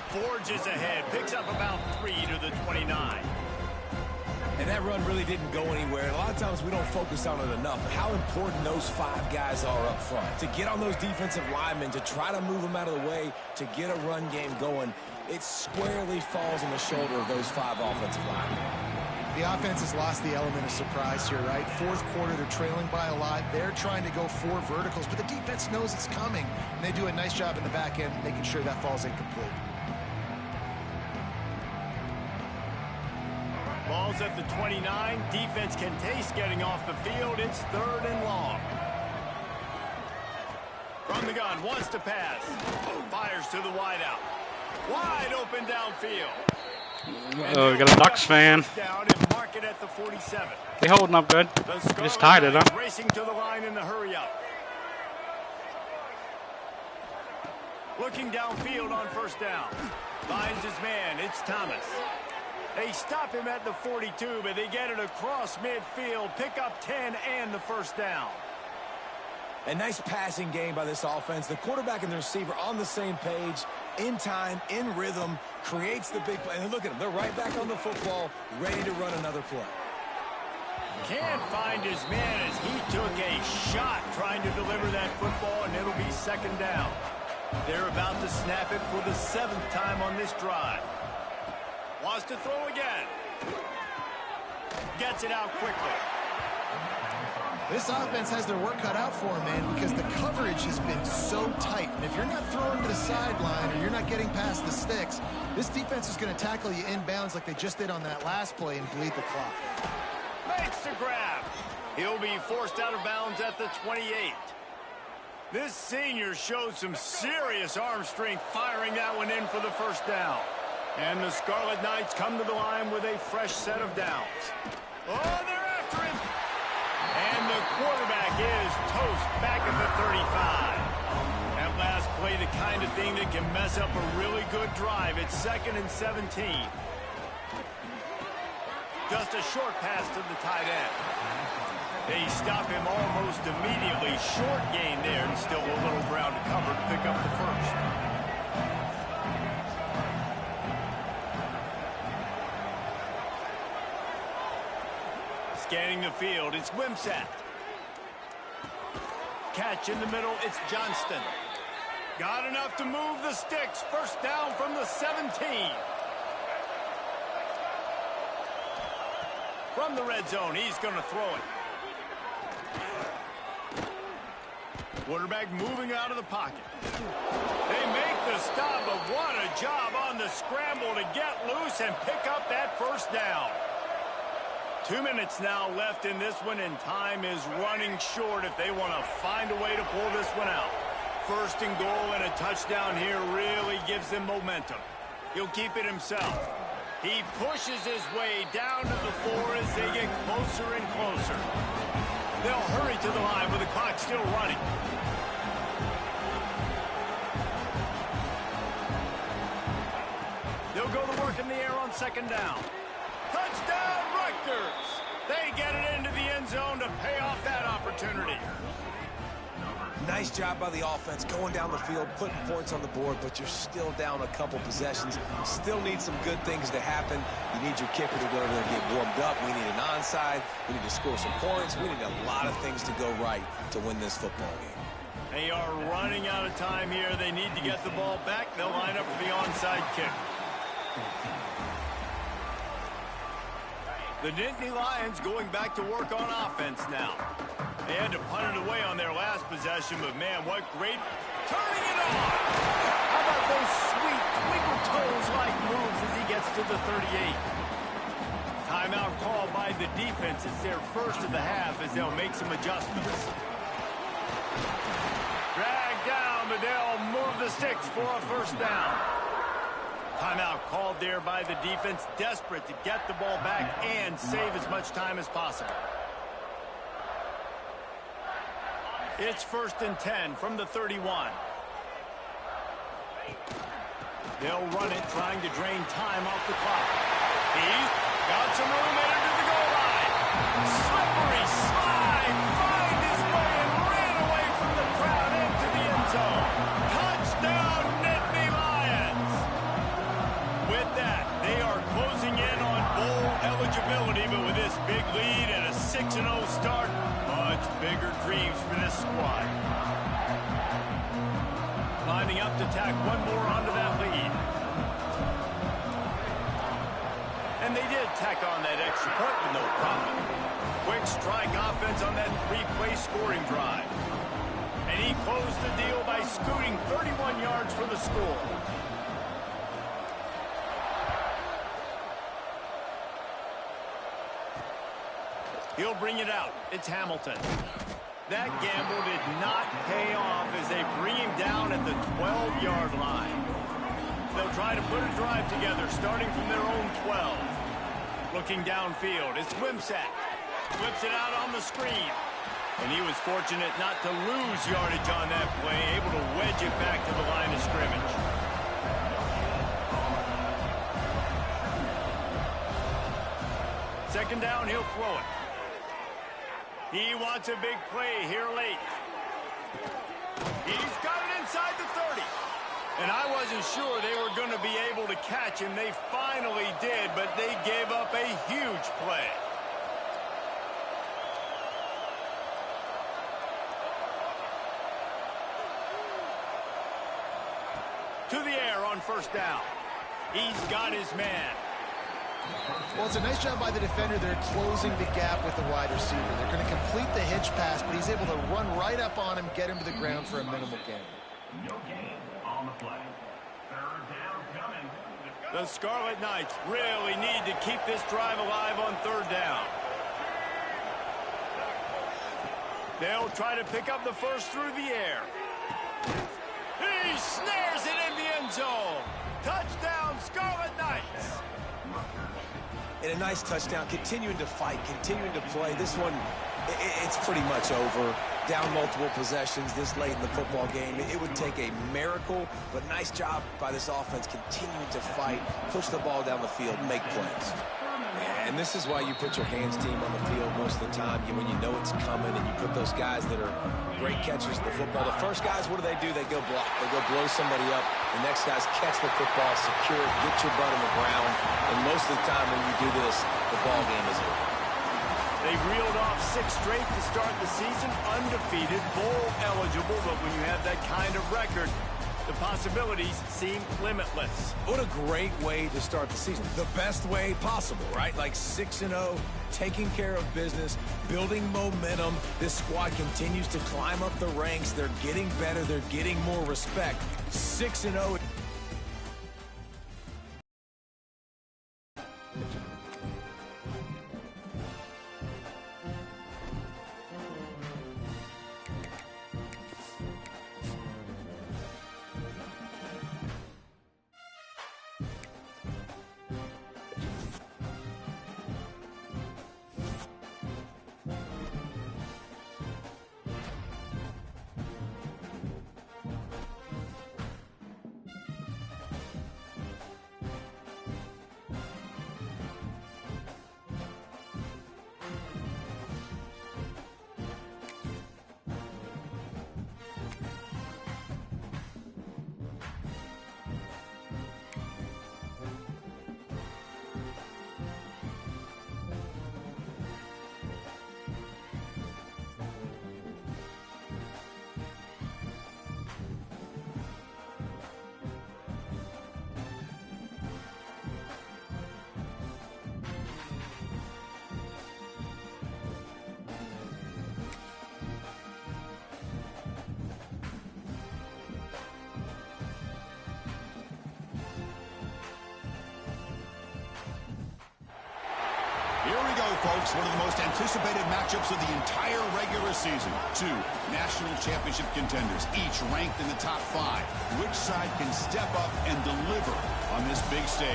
Forges ahead, picks up about 3 to the 29. And that run really didn't go anywhere. And a lot of times we don't focus on it enough. But how important those 5 guys are up front. To get on those defensive linemen, to try to move them out of the way, to get a run game going, it squarely falls on the shoulder of those 5 offensive linemen. The offense has lost the element of surprise here, right? 4th quarter, they're trailing by a lot. They're trying to go 4 verticals, but the defense knows it's coming. And they do a nice job in the back end making sure that falls incomplete. Ball's at the 29. Defense can taste getting off the field. It's 3rd and long. From the gun, wants to pass. Fires to the wideout. Wide open downfield. Oh, we got a Ducks fan. Down and mark it at the 47. They holding up good. Just tied it up. Racing to the line in the hurry up. Looking downfield on first down. Finds his man. It's Thomas. They stop him at the 42, but they get it across midfield, pick up 10 and the first down. A nice passing game by this offense. The quarterback and the receiver on the same page, in time, in rhythm, creates the big play. And look at them. They're right back on the football, ready to run another play. Can't find his man as he took a shot trying to deliver that football, and it'll be second down. They're about to snap it for the 7th time on this drive. Wants to throw again. Gets it out quickly. This offense has their work cut out for them, man, because the coverage has been so tight. And if you're not throwing to the sideline or you're not getting past the sticks, this defense is going to tackle you inbounds like they just did on that last play and bleed the clock. Makes the grab. He'll be forced out of bounds at the 28. This senior showed some serious arm strength firing that one in for the first down. And the Scarlet Knights come to the line with a fresh set of downs. Oh, they're after him. And the quarterback is toast back at the 35. That last play, the kind of thing that can mess up a really good drive. It's 2nd and 17. Just a short pass to the tight end. They stop him almost immediately. Short gain there, and still a little ground to cover to pick up the first. Scanning the field, it's Wimsatt. Catch in the middle, it's Johnston. Got enough to move the sticks. First down from the 17. From the red zone, he's going to throw it. Quarterback moving out of the pocket. They make the stop, but what a job on the scramble to get loose and pick up that first down. 2 minutes now left in this one, and time is running short if they want to find a way to pull this one out. First and goal and a touchdown here really gives them momentum. He'll keep it himself. He pushes his way down to the 4 as they get closer and closer. They'll hurry to the line with the clock still running. They'll go to work in the air on second down. Touchdown, Rutgers! They get it into the end zone to pay off that opportunity. Nice job by the offense going down the field, putting points on the board, but you're still down a couple possessions. Still need some good things to happen. You need your kicker to go over there and get warmed up. We need an onside. We need to score some points. We need a lot of things to go right to win this football game. They are running out of time here. They need to get the ball back. They'll line up for the onside kick. The Nittany Lions going back to work on offense now. They had to punt it away on their last possession, but man, what great turning it on! How about those sweet twinkle toes-like moves as he gets to the 38? Timeout called by the defense. It's their first of the half as they'll make some adjustments. Drag down, but they'll move the sticks for a first down. Timeout called there by the defense, desperate to get the ball back and save as much time as possible. It's 1st and 10 from the 31. They'll run it, trying to drain time off the clock. He's got some room headed to the goal line. Slippery slide, find his way and ran away from the crowd into the end zone. Touchdown, Nittany Lions. With that, they are closing in on bowl eligibility, but with this big lead and a 6-0 start, much bigger dreams for this squad. Lining up to tack one more onto that lead. And they did tack on that extra point with no problem. Quick strike offense on that 3-play scoring drive. And he closed the deal by scooting 31 yards for the score. He'll bring it out. It's Hamilton. That gamble did not pay off as they bring him down at the 12-yard line. They'll try to put a drive together starting from their own 12. Looking downfield, it's Wimsatt. Whips it out on the screen. And he was fortunate not to lose yardage on that play, able to wedge it back to the line of scrimmage. Second down, he'll throw it. He wants a big play here late. He's got it inside the 30. And I wasn't sure they were going to be able to catch him. They finally did, but they gave up a huge play. To the air on first down. He's got his man. Well, it's a nice job by the defender. They're closing the gap with the wide receiver. They're going to complete the hitch pass, but he's able to run right up on him, get him to the ground for a minimal gain. No gain on the play. Third down coming. The Scarlet Knights really need to keep this drive alive on third down. They'll try to pick up the first through the air. He snares it in the end zone. Touchdown, Scarlet Knights. And a nice touchdown, continuing to fight, continuing to play. This one, it's pretty much over. Down multiple possessions this late in the football game. It would take a miracle, but nice job by this offense continuing to fight, push the ball down the field, make plays. And this is why you put your hands team on the field most of the time, when you know it's coming, and you put those guys that are great catchers of the football. The first guys, what do? They go block. They go blow somebody up. The next guys catch the football, secure it, get your butt on the ground. And most of the time when you do this, the ball game is over. They've reeled off 6 straight to start the season, undefeated, bowl eligible, but when you have that kind of record, the possibilities seem limitless. What a great way to start the season. The best way possible, right? Like 6-0, taking care of business, building momentum. This squad continues to climb up the ranks. They're getting better. They're getting more respect. 6-0. Here we go, folks. One of the most anticipated matchups of the entire regular season. 2 national championship contenders, each ranked in the top 5. Which side can step up and deliver on this big stage?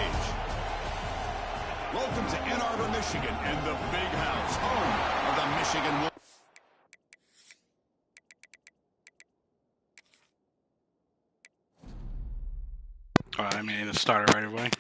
Welcome to Ann Arbor, Michigan, and the Big House, home of the Michigan Wolverines. All right, I mean, it started right away.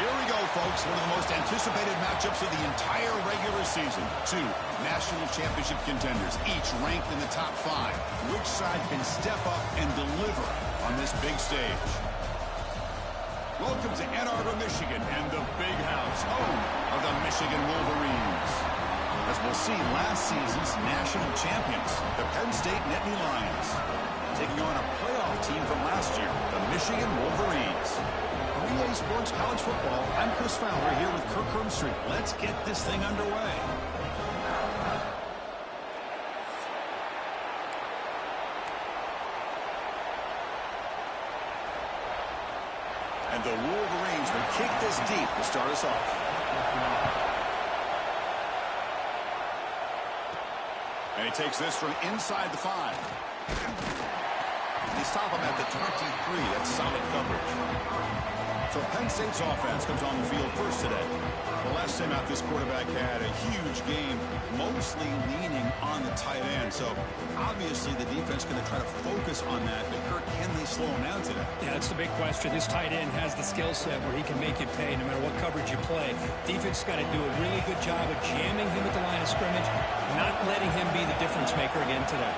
Here we go, folks. One of the most anticipated matchups of the entire regular season. 2 national championship contenders, each ranked in the top 5. Which side can step up and deliver on this big stage? Welcome to Ann Arbor, Michigan, and the Big House, home of the Michigan Wolverines. As we'll see, last season's national champions, the Penn State Nittany Lions, taking on a playoff team from last year, the Michigan Wolverines. EA Sports College Football. I'm Chris Fowler here with Kirk Herbstreit. Let's get this thing underway. And the Wolverines will kick this deep to start us off. And he takes this from inside the 5. They stop him at the 23. That's solid coverage. So Penn State's offense comes on the field first today. The last time out, this quarterback had a huge game, mostly leaning on the tight end. So obviously the defense is going to try to focus on that. But Kirk, can they slow him down today? Yeah, that's the big question. This tight end has the skill set where he can make it pay no matter what coverage you play. Defense has got to do a really good job of jamming him at the line of scrimmage, not letting him be the difference maker again today.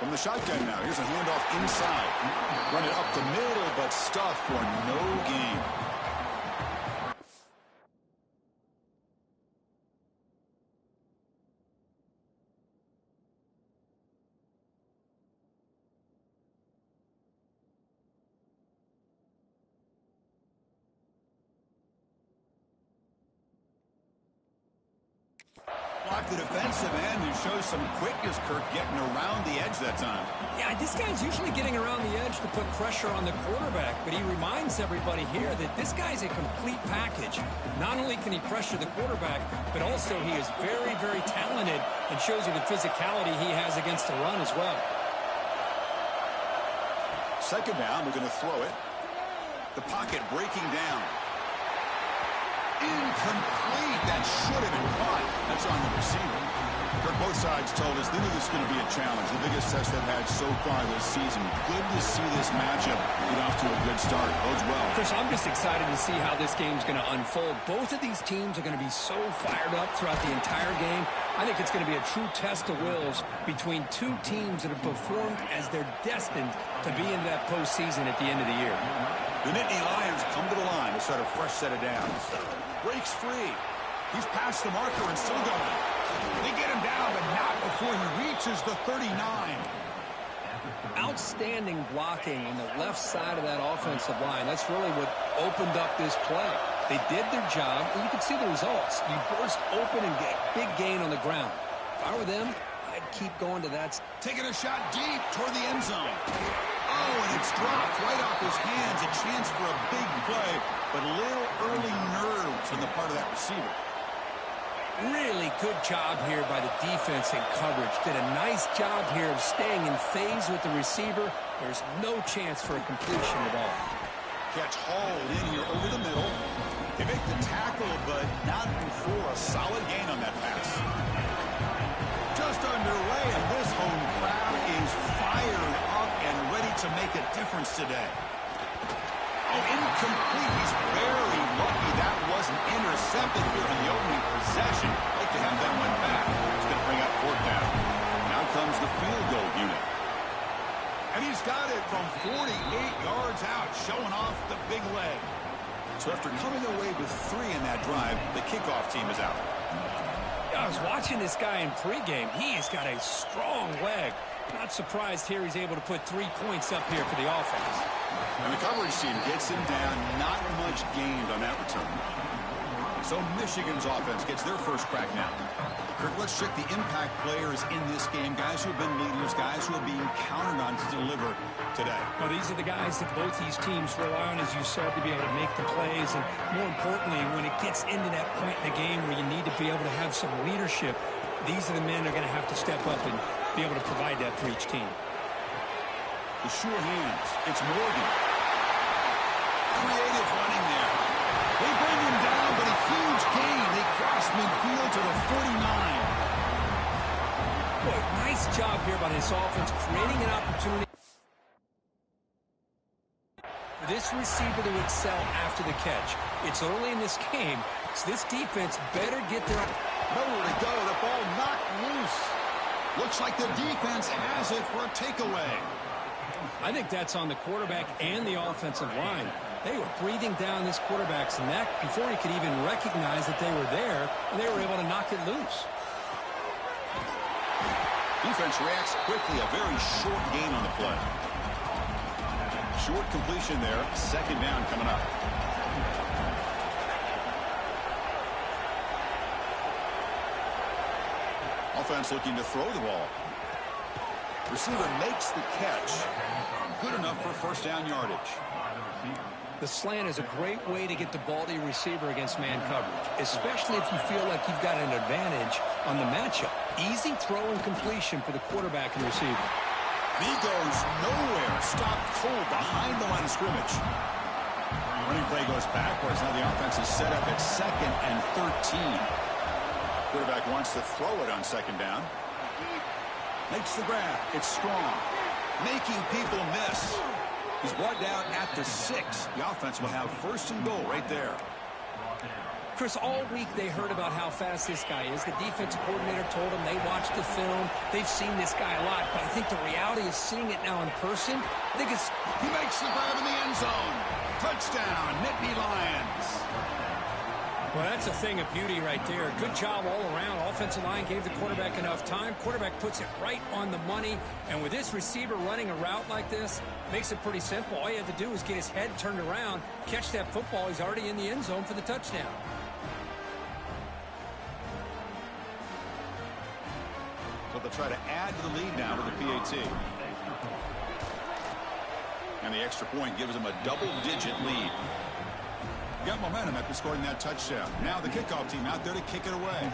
From the shotgun now, here's a handoff inside. Run it up the middle, but stuffed for no gain. Block the defensive end and shows some quickness, Kirk, getting around the edge that time. Yeah, this guy's usually getting around the edge to put pressure on the quarterback, but he reminds everybody here that this guy's a complete package. Not only can he pressure the quarterback, but also he is very, very talented and shows you the physicality he has against the run as well. Second down, we're going to throw it. The pocket breaking down. Incomplete. That should have been caught. That's on the receiver. Kirk, both sides told us they knew this was going to be a challenge. The biggest test they've had so far this season. Good to see this matchup get off to a good start. Bodes well. Chris, I'm just excited to see how this game's going to unfold. Both of these teams are going to be so fired up throughout the entire game. I think it's going to be a true test of wills between two teams that have performed as they're destined to be into that postseason at the end of the year. The Nittany Lions come to the line to start a fresh set of downs. Breaks free. He's past the marker and still going. They get him down, but not before he reaches the 39. Outstanding blocking on the left side of that offensive line. That's really what opened up this play. They did their job, and you can see the results. You burst open and get big gain on the ground. If I were them, I'd keep going to that. Taking a shot deep toward the end zone. Oh, and it's dropped right off his hands. A chance for a big play, but a little early nerves on the part of that receiver. Really good job here by the defense in coverage. Did a nice job here of staying in phase with the receiver. There's no chance for a completion at all. Catch hauled in here over the middle. They make the tackle, but not before a solid gain on that pass. Just underway, and this home crowd is fired up and ready to make a difference today. Oh, incomplete. He's very lucky that wasn't intercepted here in the opening possession. Like to have that one back. It's going to bring up fourth down. Now comes the field goal unit. And he's got it from 48 yards out, showing off the big leg. So after coming away with 3 in that drive, the kickoff team is out. I was watching this guy in pregame. He has got a strong leg. Not surprised here he's able to put 3 points up here for the offense. And the coverage team gets him down. Not much gained on that return. So Michigan's offense gets their first crack now. Kirk, let's check the impact players in this game. Guys who have been leaders, guys who are being counted on to deliver today. Well, these are the guys that both these teams rely on, as you said, to be able to make the plays. And more importantly, when it gets into that point in the game where you need to be able to have some leadership, these are the men that are going to have to step up and be able to provide that for each team. The sure hands. It's Morgan. Creative running there. They bring him down, but a huge gain. They cross midfield to the 49. Boy, nice job here by this offense, creating an opportunity for this receiver to excel after the catch. It's early in this game, so this defense better get their... Nowhere to go. The ball knocked loose. Looks like the defense has it for a takeaway. I think that's on the quarterback and the offensive line. They were breathing down this quarterback's neck before he could even recognize that they were there, and they were able to knock it loose. Defense reacts quickly. A very short gain on the play. Short completion there. Second down coming up. Offense looking to throw the ball. Receiver makes the catch. Good enough for first down yardage. The slant is a great way to get the ball to your receiver against man coverage, especially if you feel like you've got an advantage on the matchup. Easy throw and completion for the quarterback and receiver. He goes nowhere. Stopped cold behind the line of scrimmage. Running play goes backwards. Now the offense is set up at 2nd and 13. Quarterback wants to throw it on 2nd down. Makes the grab. It's strong. Making people miss. He's brought down at the 6. The offense will have 1st and goal right there. Chris, all week they heard about how fast this guy is. The defensive coordinator told them they watched the film. They've seen this guy a lot, but I think the reality is seeing it now in person. I think it's... He makes the grab in the end zone. Touchdown, Nittany Lions. Well, that's a thing of beauty right there. Good job all around. Offensive line gave the quarterback enough time. Quarterback puts it right on the money. And with this receiver running a route like this, makes it pretty simple. All you have to do is get his head turned around, catch that football. He's already in the end zone for the touchdown. So they'll try to add to the lead now with the PAT. And the extra point gives them a double-digit lead. Got momentum after scoring that touchdown. Now the kickoff team out there to kick it away.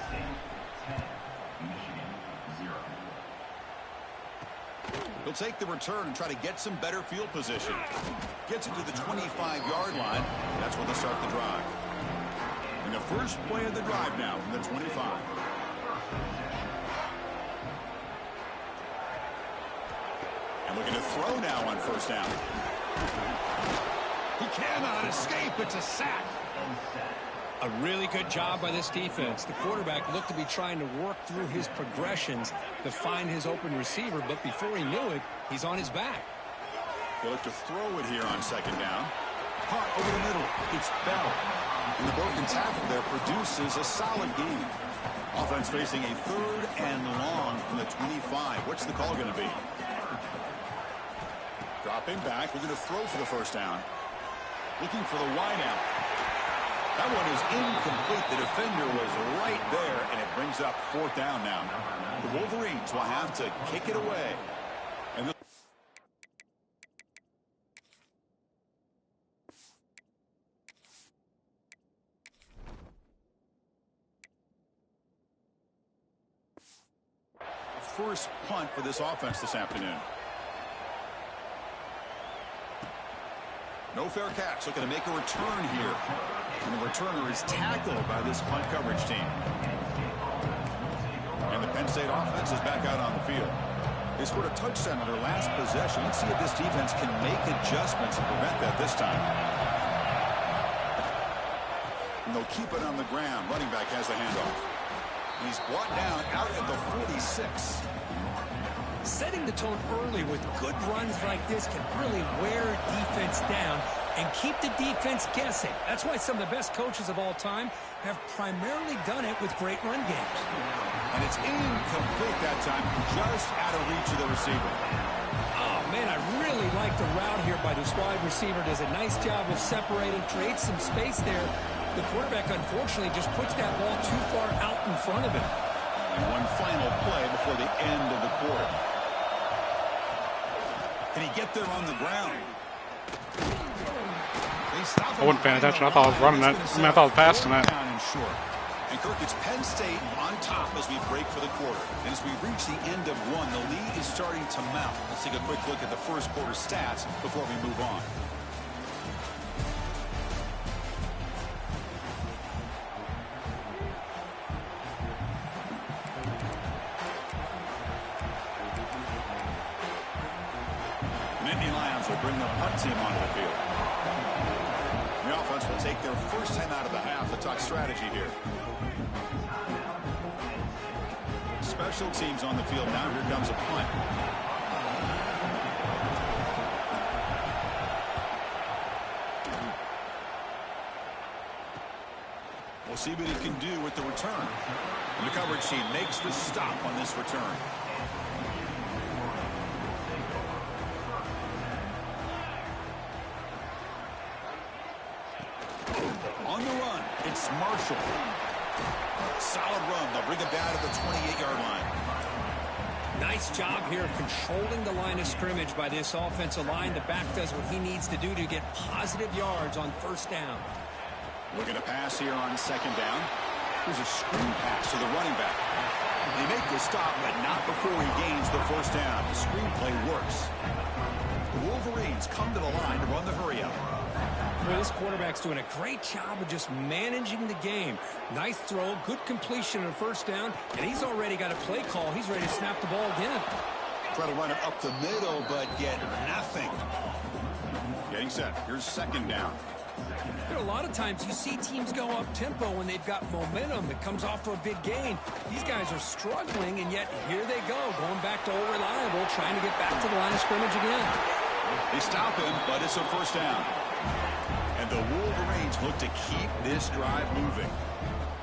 He'll take the return and try to get some better field position. Gets it to the 25-yard line. That's where they'll start the drive. And the first play of the drive now from the 25. And looking to throw now on 1st down. He cannot escape. It's a sack. A really good job by this defense. The quarterback looked to be trying to work through his progressions to find his open receiver, but before he knew it, he's on his back. He'll look to throw it here on 2nd down. Caught over the middle. It's Bell. And the broken tackle there produces a solid gain. Offense facing a 3rd and long from the 25. What's the call going to be? Dropping back. We're going to throw for the 1st down. Looking for the wide out. That one is incomplete. The defender was right there, and it brings up 4th down now. The Wolverines will have to kick it away. And first punt for this offense this afternoon. No fair catch. Looking to make a return here. And the returner is tackled by this punt coverage team. And the Penn State offense is back out on the field. They scored a touchdown on their last possession. Let's see if this defense can make adjustments and prevent that this time. And they'll keep it on the ground. Running back has the handoff. He's brought down out at the 46. Setting the tone early with good runs like this can really wear defense down and keep the defense guessing. That's why some of the best coaches of all time have primarily done it with great run games. And it's incomplete that time, just out of reach of the receiver. Oh, man, I really like the route here by this wide receiver. Does a nice job of separating, creates some space there. The quarterback, unfortunately, just puts that ball too far out in front of him. And one final play before the end of the quarter. Can he get there on the ground? I wasn't paying attention. I thought I was running that. I mean, I thought I was passing that. And Kirk, it's Penn State on top as we break for the quarter. And as we reach the end of one, the lead is starting to mount. Let's take a quick look at the first quarter stats before we move on. Nittany Lions will bring the punt team onto the field. The offense will take their first time out of the half to talk strategy here. Special teams on the field now. Here comes a punt. We'll see what he can do with the return. And the coverage team makes the stop on this return. Marshall. Solid run. They'll bring it down to the 28-yard line. Nice job here of controlling the line of scrimmage by this offensive line. The back does what he needs to do to get positive yards on first down. Looking to pass here on second down. Here's a screen pass to the running back. They make the stop, but not before he gains the first down. The screen play works. The Wolverines come to the line to run the hurry up. Well, this quarterback's doing a great job of just managing the game. Nice throw, good completion on first down, and he's already got a play call. He's ready to snap the ball again. Try to run it up the middle, but get nothing. Getting set. Here's second down. You know, a lot of times you see teams go up tempo when they've got momentum that comes off to a big gain. These guys are struggling, and yet here they go, going back to old reliable, trying to get back to the line of scrimmage again. They stop him, but it's a first down. And the Wolverines look to keep this drive moving.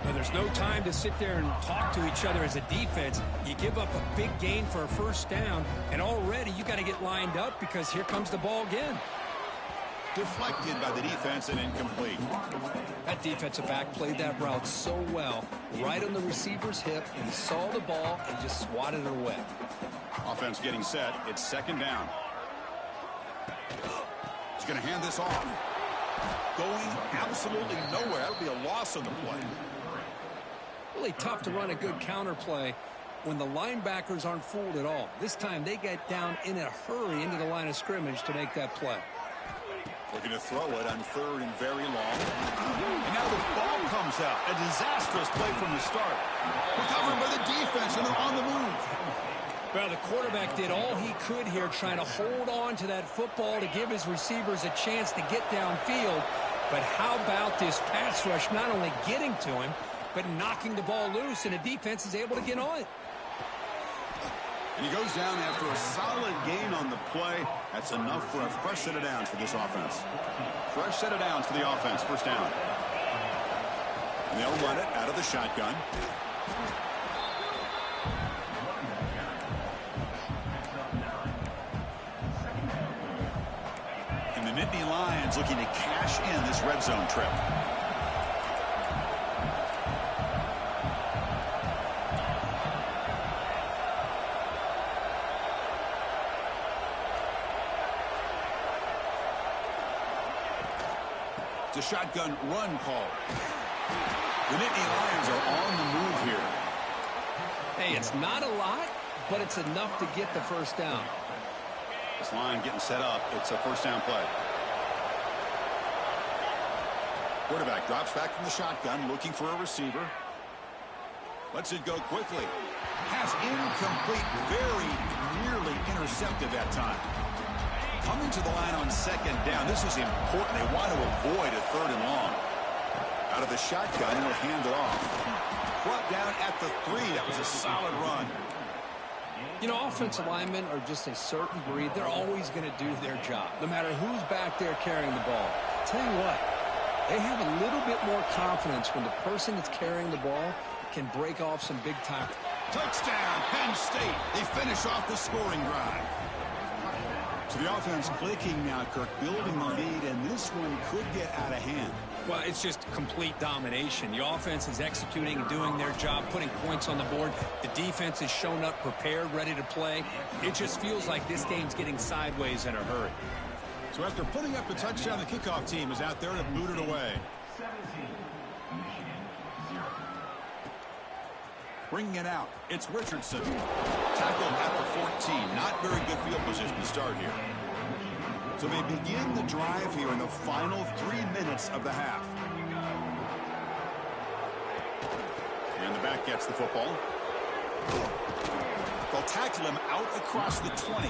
Now, there's no time to sit there and talk to each other as a defense. You give up a big gain for a first down, and already you got to get lined up because here comes the ball again. Deflected by the defense and incomplete. That defensive back played that route so well. Right on the receiver's hip, he saw the ball and just swatted it away. Offense getting set. It's second down. He's going to hand this off. Going absolutely nowhere. That would be a loss on the play. Really tough to run a good counter play when the linebackers aren't fooled at all. This time they get down in a hurry into the line of scrimmage to make that play. Looking to throw it on third and very long. And now the ball comes out. A disastrous play from the start. Recovered by the defense, and they're on the move. Well, the quarterback did all he could here trying to hold on to that football to give his receivers a chance to get downfield. But how about this pass rush not only getting to him, but knocking the ball loose, and the defense is able to get on it. And he goes down after a solid gain on the play. That's enough for a fresh set of downs for this offense. Fresh set of downs for the offense. First down. And they'll run it out of the shotgun. And the Nittany Lions looking to cash in this red zone trip. The shotgun run call. The Nittany Lions are on the move here. Hey, it's not a lot, but it's enough to get the first down. This line getting set up. It's a first down play. Quarterback drops back from the shotgun, looking for a receiver. Lets it go quickly. Pass incomplete, very nearly intercepted that time. Coming to the line on second down. This is important. They want to avoid a third and long. Out of the shotgun, and he'll hand it off. Brought down at the 3. That was a solid run. You know, offensive linemen are just a certain breed. They're always going to do their job, no matter who's back there carrying the ball. I'll tell you what, they have a little bit more confidence when the person that's carrying the ball can break off some big tackles. Touchdown, Penn State. They finish off the scoring drive. So the offense clicking now, Kirk, building the lead, and this one could get out of hand. Well, it's just complete domination. The offense is executing and doing their job, putting points on the board. The defense has shown up prepared, ready to play. It just feels like this game's getting sideways in a hurry. So after putting up the touchdown, the kickoff team is out there to boot it away. Bringing it out, it's Richardson. Tackled at the 14. Not very good field position to start here. So they begin the drive here in the final 3 minutes of the half. And the back gets the football. They'll tackle him out across the 20.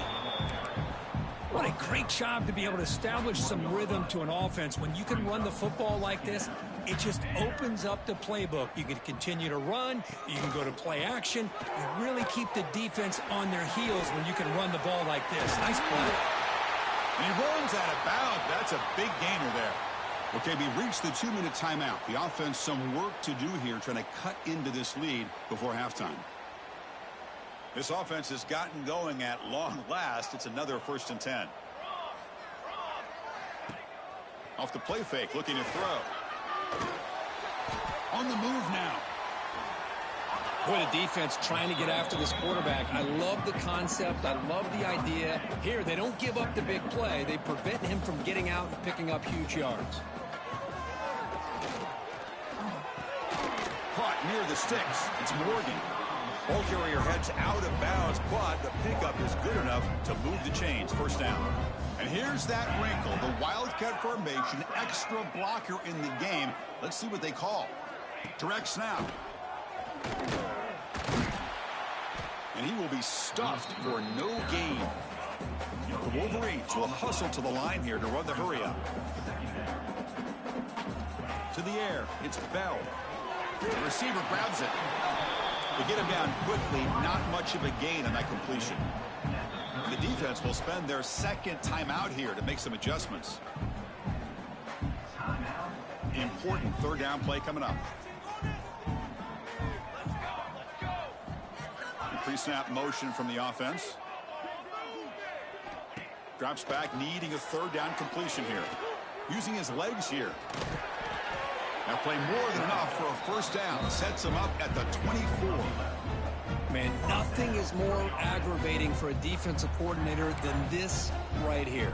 What a great job to be able to establish some rhythm to an offense. When you can run the football like this, it just opens up the playbook. You can continue to run. You can go to play action. You really keep the defense on their heels when you can run the ball like this. Nice play. And he runs out of bounds. That's a big gainer there. Okay, we reached the 2-minute timeout. The offense some work to do here, trying to cut into this lead before halftime. This offense has gotten going at long last. It's another 1st and 10. Off the play fake, looking to throw. On the move now. Boy, the defense trying to get after this quarterback. I love the concept. I love the idea. Here, they don't give up the big play. They prevent him from getting out and picking up huge yards. Caught near the sticks. It's Morgan. Ball carrier heads out of bounds, but the pickup is good enough to move the chains. First down. And here's that wrinkle. The Wildcat formation, extra blocker in the game. Let's see what they call. Direct snap. And he will be stuffed for no gain. The Wolverines will hustle to the line here to run the hurry up. To the air. It's Bell. The receiver grabs it. They get him down quickly. Not much of a gain on that completion. The defense will spend their second timeout here to make some adjustments. Important third down play coming up. Pre-snap motion from the offense. Drops back, needing a third down completion here. Using his legs here. Now play more than enough for a first down. Sets him up at the 24. Man, nothing is more aggravating for a defensive coordinator than this right here.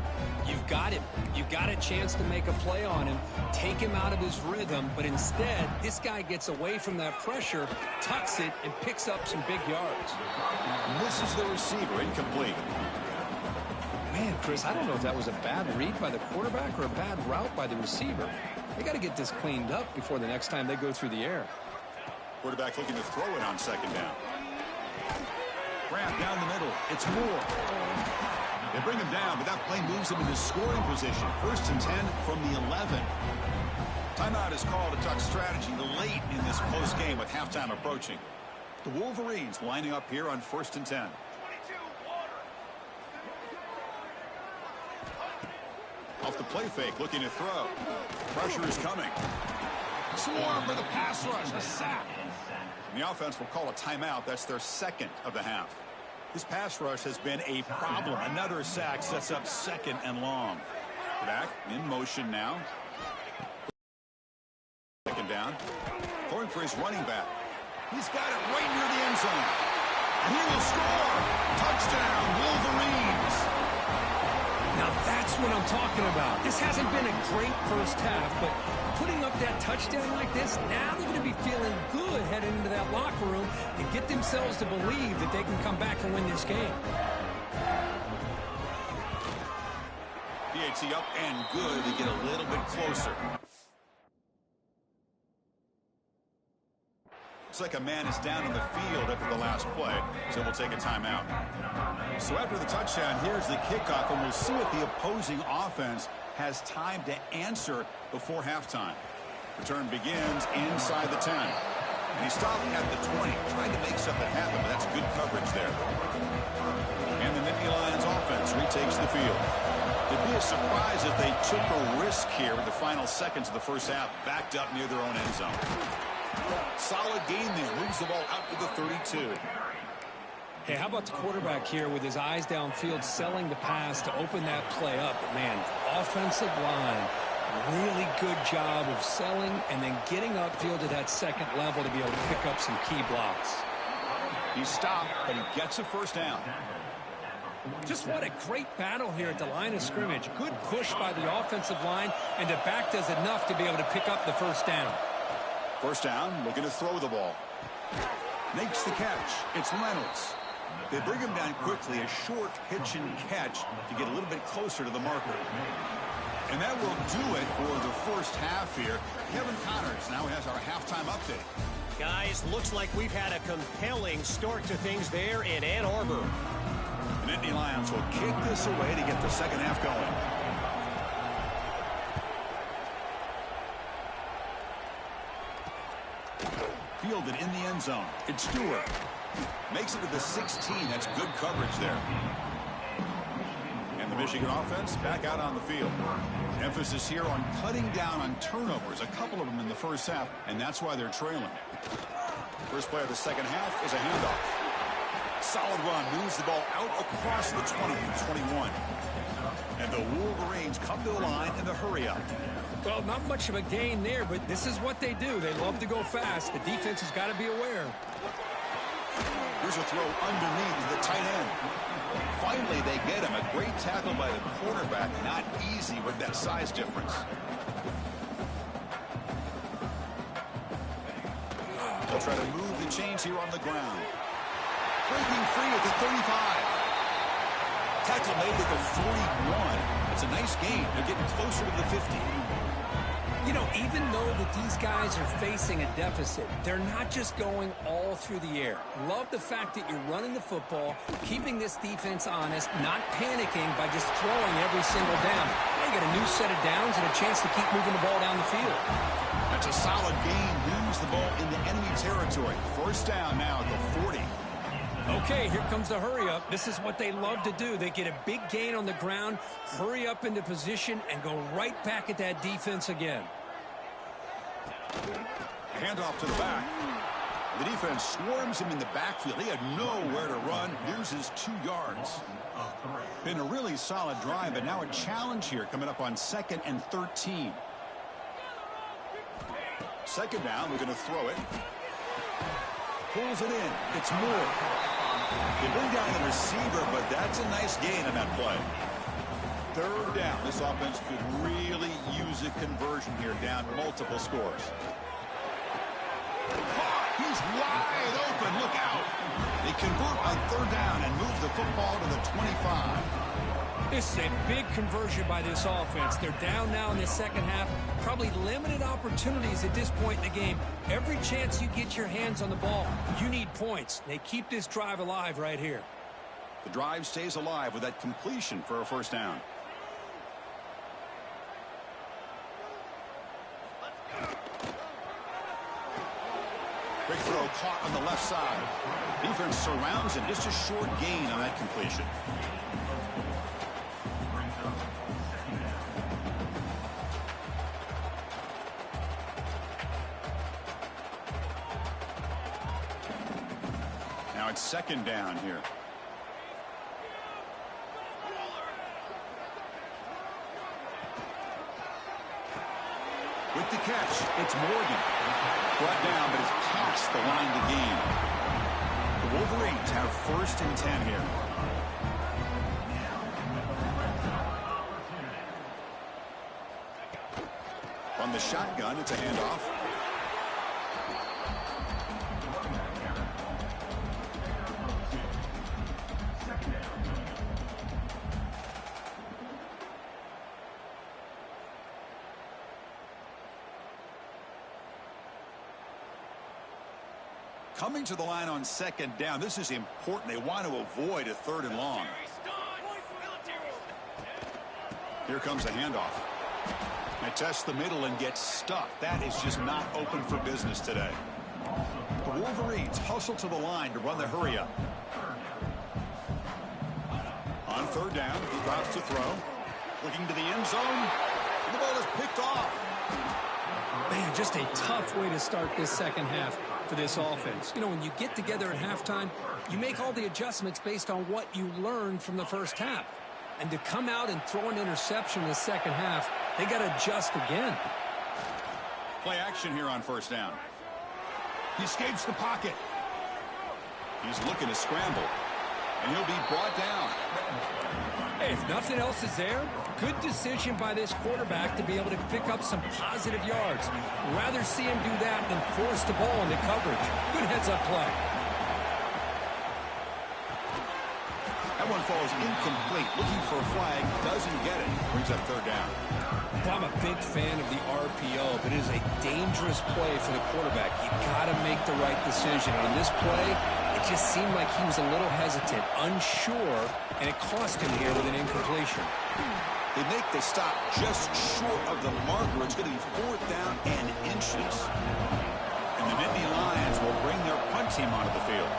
You've got him. You've got a chance to make a play on him, take him out of his rhythm, but instead, this guy gets away from that pressure, tucks it, and picks up some big yards. Misses the receiver, incomplete. Man, Chris, I don't know if that was a bad read by the quarterback or a bad route by the receiver. They got to get this cleaned up before the next time they go through the air. Quarterback looking to throw it on second down. Grab down the middle. It's Moore. They bring him down, but that play moves him into scoring position. 1st and 10 from the 11. Timeout is called to talk strategy late in this close game with halftime approaching. The Wolverines lining up here on 1st and 10. Off the play fake, looking to throw. Pressure is coming. Swarm for the pass rush. A sack. And the offense will call a timeout. That's their second of the half. This pass rush has been a problem. Another sack sets up 2nd and long. Back in motion now. 2nd down. Throwing for his running back. He's got it right near the end zone. And he will score. Touchdown, Wolverines. Now that's what I'm talking about. This hasn't been a great first half, but putting up that touchdown like this, now they're going to be feeling good heading into that locker room and get themselves to believe that they can come back and win this game. PAT up and good to get a little bit closer. Looks like a man is down on the field after the last play, so we'll take a timeout. So after the touchdown, here's the kickoff, and we'll see if the opposing offense has time to answer before halftime. Return begins inside the 10. And he stopped at the 20, trying to make something happen, but that's good coverage there. And the Nittany Lions offense retakes the field. It'd be a surprise if they took a risk here with the final seconds of the first half, backed up near their own end zone. Solid gain there. Moves the ball out to the 32. Hey, how about the quarterback here with his eyes downfield, selling the pass to open that play up? But, man, offensive line, really good job of selling and then getting upfield to that second level to be able to pick up some key blocks. He stopped, but he gets a first down. Just what a great battle here at the line of scrimmage. Good push by the offensive line, and the back does enough to be able to pick up the first down. First down, looking to throw the ball. Makes the catch. It's Reynolds. They bring him down quickly, a short pitch and catch to get a little bit closer to the marker. And that will do it for the first half here. Kevin Connors now has our halftime update. Guys, looks like we've had a compelling start to things there in Ann Arbor. The Nittany Lions will kick this away to get the second half going. Fielded in the end zone. It's Stewart. Makes it to the 16. That's good coverage there. And the Michigan offense back out on the field. Emphasis here on cutting down on turnovers. A couple of them in the first half, and that's why they're trailing. First play of the second half is a handoff. Solid run. Moves the ball out across the 20 and 21. And the Wolverines come to the line in the hurry-up. Well, not much of a gain there, but this is what they do. They love to go fast. The defense has got to be aware. Here's a throw underneath the tight end. Finally, they get him. A great tackle by the quarterback. Not easy with that size difference. They'll try to move the chains here on the ground. Breaking free at the 35. Tackle made at the 41. It's a nice gain. They're getting closer to the 50. You know, even though that these guys are facing a deficit, they're not just going all through the air. Love the fact that you're running the football, keeping this defense honest, not panicking by just throwing every single down. Now you got a new set of downs and a chance to keep moving the ball down the field. That's a solid gain. Moves the ball into enemy territory. First down now at the 40. Okay, here comes the hurry up. This is what they love to do. They get a big gain on the ground, hurry up into position, and go right back at that defense again. Handoff to the back. The defense swarms him in the backfield. He had nowhere to run. Loses 2 yards. Been a really solid drive, but now a challenge here coming up on 2nd and 13. Second down, we're going to throw it. Pulls it in. It's Moore. They bring down the receiver, but that's a nice gain on that play. Third down. This offense could really use a conversion here, down multiple scores. He's wide open. Look out. They convert on third down and move the football to the 25. This is a big conversion by this offense. They're down now in the second half. Probably limited opportunities at this point in the game. Every chance you get your hands on the ball, you need points. They keep this drive alive right here. The drive stays alive with that completion for a first down. Big throw caught on the left side. Defense surrounds him. Just a short gain on that completion. Now it's second down here. With the catch, it's Morgan. Brought down, but it's past the line to gain. The Wolverines have 1st and 10 here. On the shotgun, it's a handoff. Coming to the line on second down. This is important. They want to avoid a 3rd and long. Here comes a handoff. They test the middle and get stuffed. That is just not open for business today. The Wolverines hustle to the line to run the hurry up. On third down, he drops to throw. Looking to the end zone. The ball is picked off. Man, just a tough way to start this second half for this offense. You know, when you get together at halftime, you make all the adjustments based on what you learned from the first half. And to come out and throw an interception in the second half, they got to adjust again. Play action here on first down. He escapes the pocket. He's looking to scramble. And he'll be brought down. Hey, if nothing else is there, good decision by this quarterback to be able to pick up some positive yards. Rather see him do that than force the ball into coverage. Good heads-up play. That one falls incomplete. Looking for a flag. Doesn't get it. Brings up third down. Well, I'm a big fan of the RPO, but it is a dangerous play for the quarterback. You got to make the right decision. On this play, it just seemed like he was a little hesitant, unsure, and it cost him here with an incompletion. They make the stop just short of the marker. It's going to be 4th down and inches. And the Nittany Lions will bring their punt team onto the field.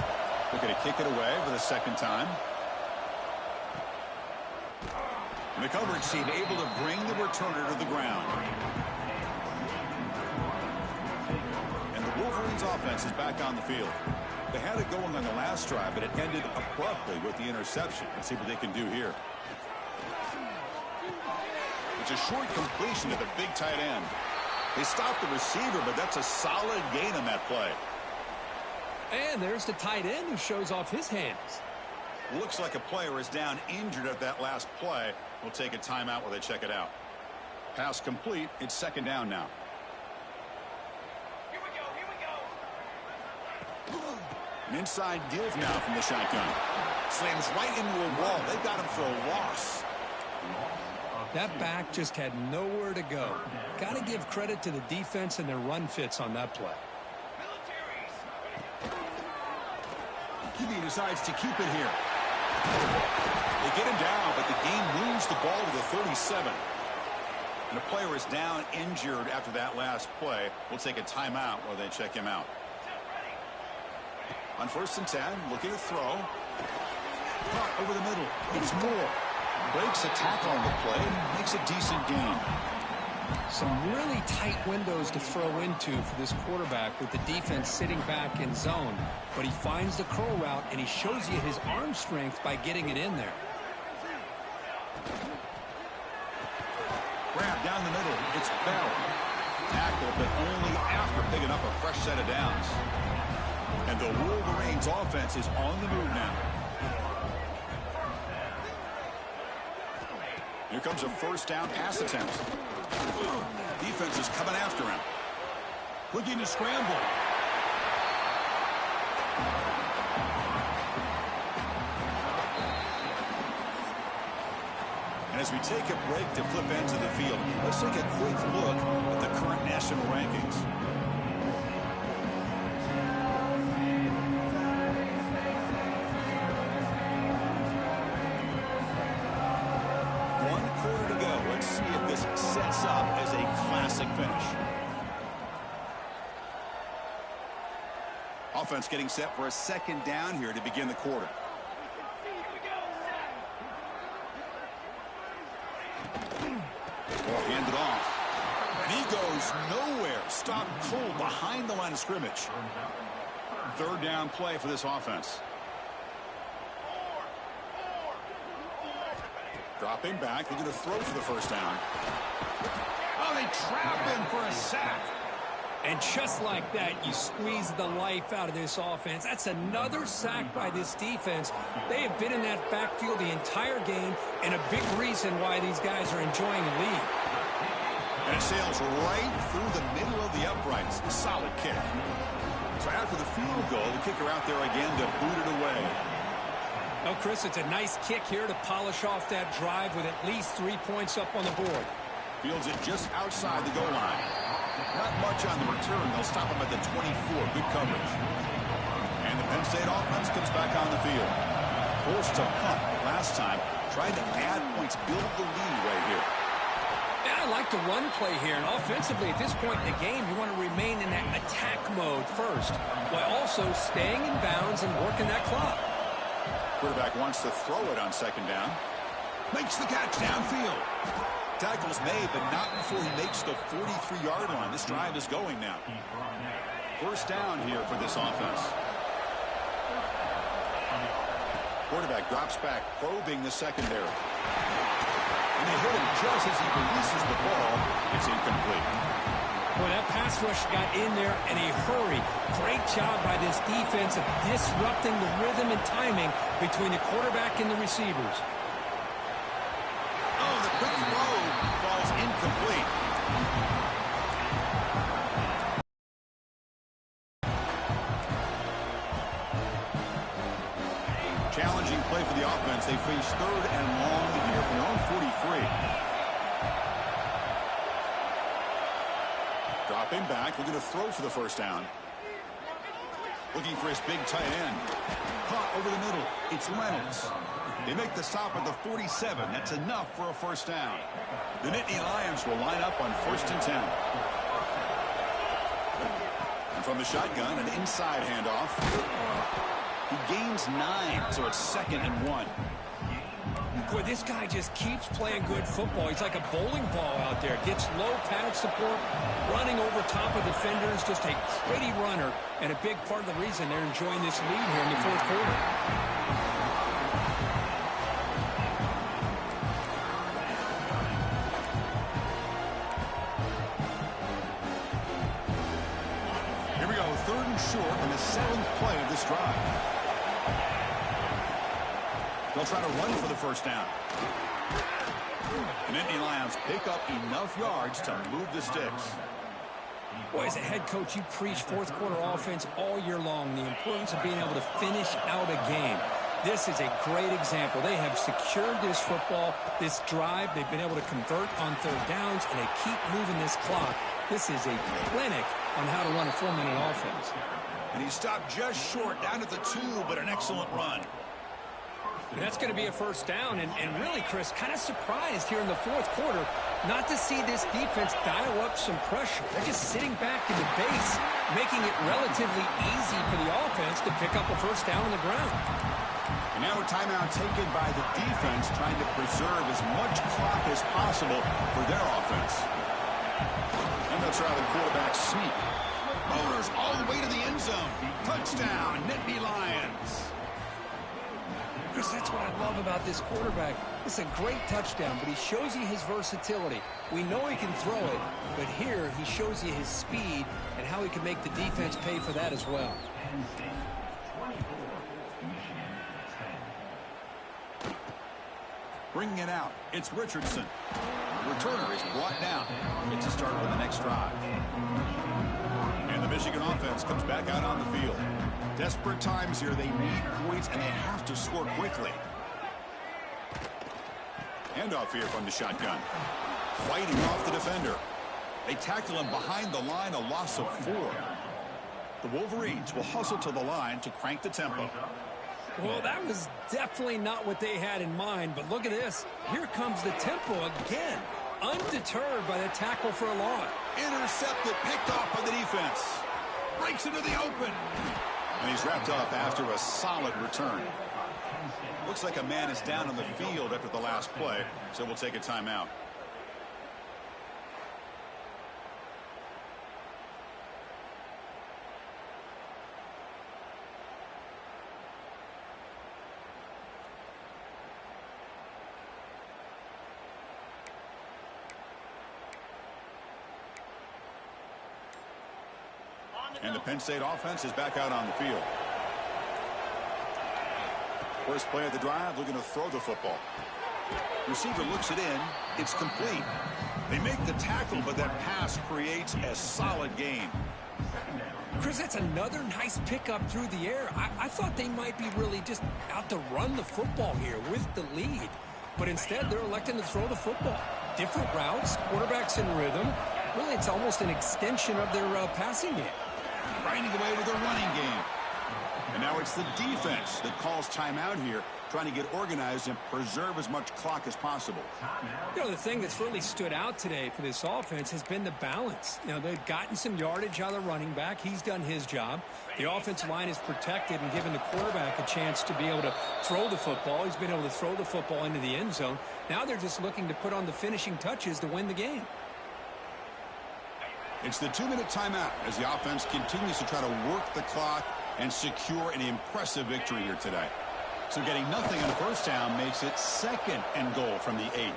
They're going to kick it away for the second time. And the coverage team able to bring the returner to the ground. And the Wolverines Lions offense is back on the field. They had it going on the last drive, but it ended abruptly with the interception. Let's see what they can do here. It's a short completion to the big tight end. They stopped the receiver, but that's a solid gain on that play. And there's the tight end who shows off his hands. Looks like a player is down injured at that last play. We'll take a timeout while they check it out. Pass complete. It's second down now. An inside give now from the shotgun. Slams right into a wall. They got him for a loss. That back just had nowhere to go. Got to give credit to the defense and their run fits on that play. QB decides to keep it here. They get him down, but the game moves the ball to the 37. And a player is down injured after that last play. We'll take a timeout while they check him out. On 1st and 10, looking to throw. Caught over the middle. It's Moore. Breaks a tackle on the play. Makes a decent gain. Some really tight windows to throw into for this quarterback with the defense sitting back in zone. But he finds the curl route, and he shows you his arm strength by getting it in there. Grab down the middle. It's Bell. Tackle, but only after picking up a fresh set of downs. And the Wolverines offense is on the move now. Here comes a 1st down pass attempt. Defense is coming after him. Looking to scramble. And as we take a break to flip ends of the field, let's take a quick look at the current national rankings. Sets up as a classic finish. Offense getting set for a 2nd down here to begin the quarter. Ball handed off. And he goes nowhere. Stopped cold behind the line of scrimmage. 3rd down play for this offense. Dropping back. They're going to throw for the 1st down. Oh, they trap him for a sack. And just like that, you squeeze the life out of this offense. That's another sack by this defense. They have been in that backfield the entire game, and a big reason why these guys are enjoying the lead. And it sails right through the middle of the uprights. Solid kick. So after the field goal, the kicker out there again to boot it away. Well, Chris, it's a nice kick here to polish off that drive with at least 3 points up on the board. Fields it just outside the goal line. Not much on the return. They'll stop him at the 24. Good coverage. And the Penn State offense comes back on the field. Forced to punt last time. Tried to add points, build the lead right here. And I like the run play here. And offensively, at this point in the game, you want to remain in that attack mode first, while also staying in bounds and working that clock. Quarterback wants to throw it on 2nd down. Makes the catch downfield. Tackle's made, but not before he makes the 43-yard line. This drive is going now. 1st down here for this offense. Quarterback drops back, probing the secondary. And they hit him just as he releases the ball. It's incomplete. Well, that pass rush got in there in a hurry. Great job by this defense of disrupting the rhythm and timing between the quarterback and the receivers. Oh, the quick throw falls incomplete. Challenging play for the offense. They face 3rd and long here from their own 43. Dropping back, looking to throw for the 1st down. Looking for his big tight end. Caught over the middle. It's Reynolds. They make the stop at the 47. That's enough for a 1st down. The Nittany Lions will line up on 1st and 10. And from the shotgun, an inside handoff. He gains 9, so it's 2nd and 1. Boy, this guy just keeps playing good football. He's like a bowling ball out there. Gets low pad support, running over top of defenders. Just a gritty runner, and a big part of the reason they're enjoying this lead here in the fourth quarter. Here we go, 3rd and short in the 7th play of this drive. They'll try to run for the first down. And Nittany Lions pick up enough yards to move the sticks. Boy, as a head coach, you preach fourth quarter offense all year long. The importance of being able to finish out a game. This is a great example. They have secured this football, this drive. They've been able to convert on 3rd downs, and they keep moving this clock. This is a clinic on how to run a 4-minute offense. And he stopped just short, down at the 2, but an excellent run. And that's going to be a first down, and really, Chris, kind of surprised here in the fourth quarter not to see this defense dial up some pressure. They're just sitting back in the base, making it relatively easy for the offense to pick up a first down on the ground. And now a timeout taken by the defense, trying to preserve as much clock as possible for their offense. And they'll try the quarterback sneak. Motors all the way to the end zone. Touchdown, Nittany Lions. Chris, that's what I love about this quarterback. It's a great touchdown, but he shows you his versatility. We know he can throw it, but here he shows you his speed and how he can make the defense pay for that as well. Bringing it out, it's Richardson. The returner is brought down. Gets a start with the next drive. And the Michigan offense comes back out on the field. Desperate times here. They need points, and they have to score quickly. Handoff here from the shotgun. Fighting off the defender. They tackle him behind the line, a loss of 4. The Wolverines will hustle to the line to crank the tempo. Well, that was definitely not what they had in mind, but look at this. Here comes the tempo again. Undeterred by the tackle for a loss. Intercepted, picked off by the defense. Breaks into the open. And he's wrapped up after a solid return. Looks like a man is down on the field after the last play, so we'll take a timeout. And the Penn State offense is back out on the field. First play of the drive, looking to throw the football. Receiver looks it in. It's complete. They make the tackle, but that pass creates a solid gain. Chris, that's another nice pickup through the air. I thought they might be really just out to run the football here with the lead. But instead, they're electing to throw the football. Different routes, quarterbacks in rhythm. Really, it's almost an extension of their passing game. Grinding away with their running game. And now it's the defense that calls timeout here, trying to get organized and preserve as much clock as possible. You know, the thing that's really stood out today for this offense has been the balance. You know, they've gotten some yardage out of the running back. He's done his job. The offensive line is protected and given the quarterback a chance to be able to throw the football. He's been able to throw the football into the end zone. Now they're just looking to put on the finishing touches to win the game. It's the 2-minute timeout as the offense continues to try to work the clock and secure an impressive victory here today. So getting nothing on first down makes it 2nd and goal from the 8.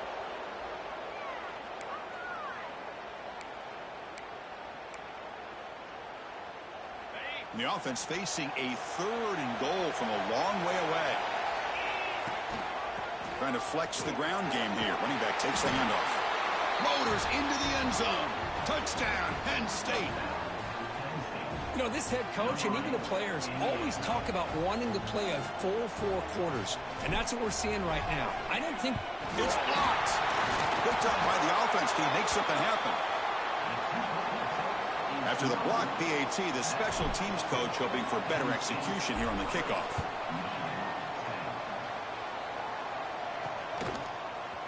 And the offense facing a 3rd and goal from a long way away. Trying to flex the ground game here. Running back takes the handoff. Motors into the end zone. Touchdown, Penn State. You know, this head coach and even the players always talk about wanting to play a full 4 quarters. And that's what we're seeing right now. I don't think it's blocked. Picked up by the offense. Can he make something happen? After the block PAT, the special teams coach hoping for better execution here on the kickoff.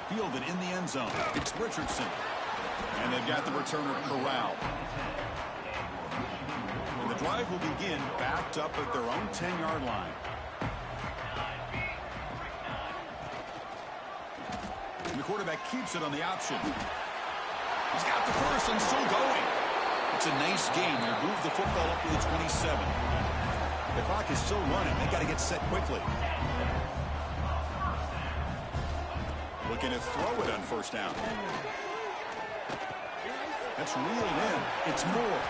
Fielded in the end zone. It's Richardson. And they've got the returner corralled. And the drive will begin backed up at their own 10-yard line. the quarterback keeps it on the option. He's got the first and still going. It's a nice game. They move the football up to the 27. The clock is still running. They got to get set quickly. Looking to throw it on first down. That's reeled in. It's Moore.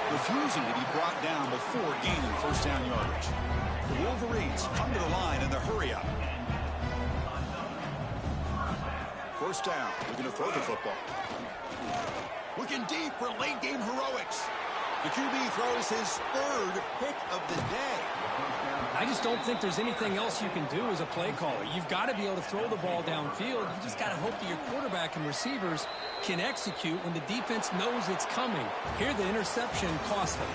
Refusing to be brought down before gaining first down yardage. The Wolverines come to the line in the hurry up. First down. They're going to throw the football. Looking deep for late game heroics. The QB throws his third pick of the day. I just don't think there's anything else you can do as a play caller. You've got to be able to throw the ball downfield. You just got to hope that your quarterback and receivers can execute when the defense knows it's coming. Here, the interception cost them.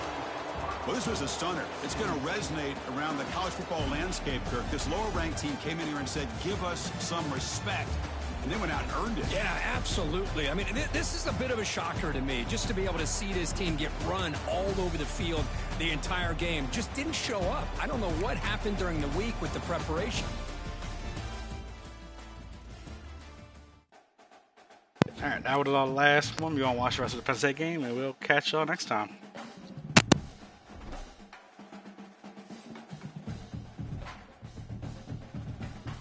Well, this was a stunner. It's going to resonate around the college football landscape, Kirk. This lower-ranked team came in here and said, give us some respect. And they went out and earned it. Yeah, absolutely. I mean, this is a bit of a shocker to me, just to be able to see this team get run all over the field the entire game. Just didn't show up. I don't know what happened during the week with the preparation. All right, that was our last one. We're going to watch the rest of the Penn State game, and we'll catch y'all next time.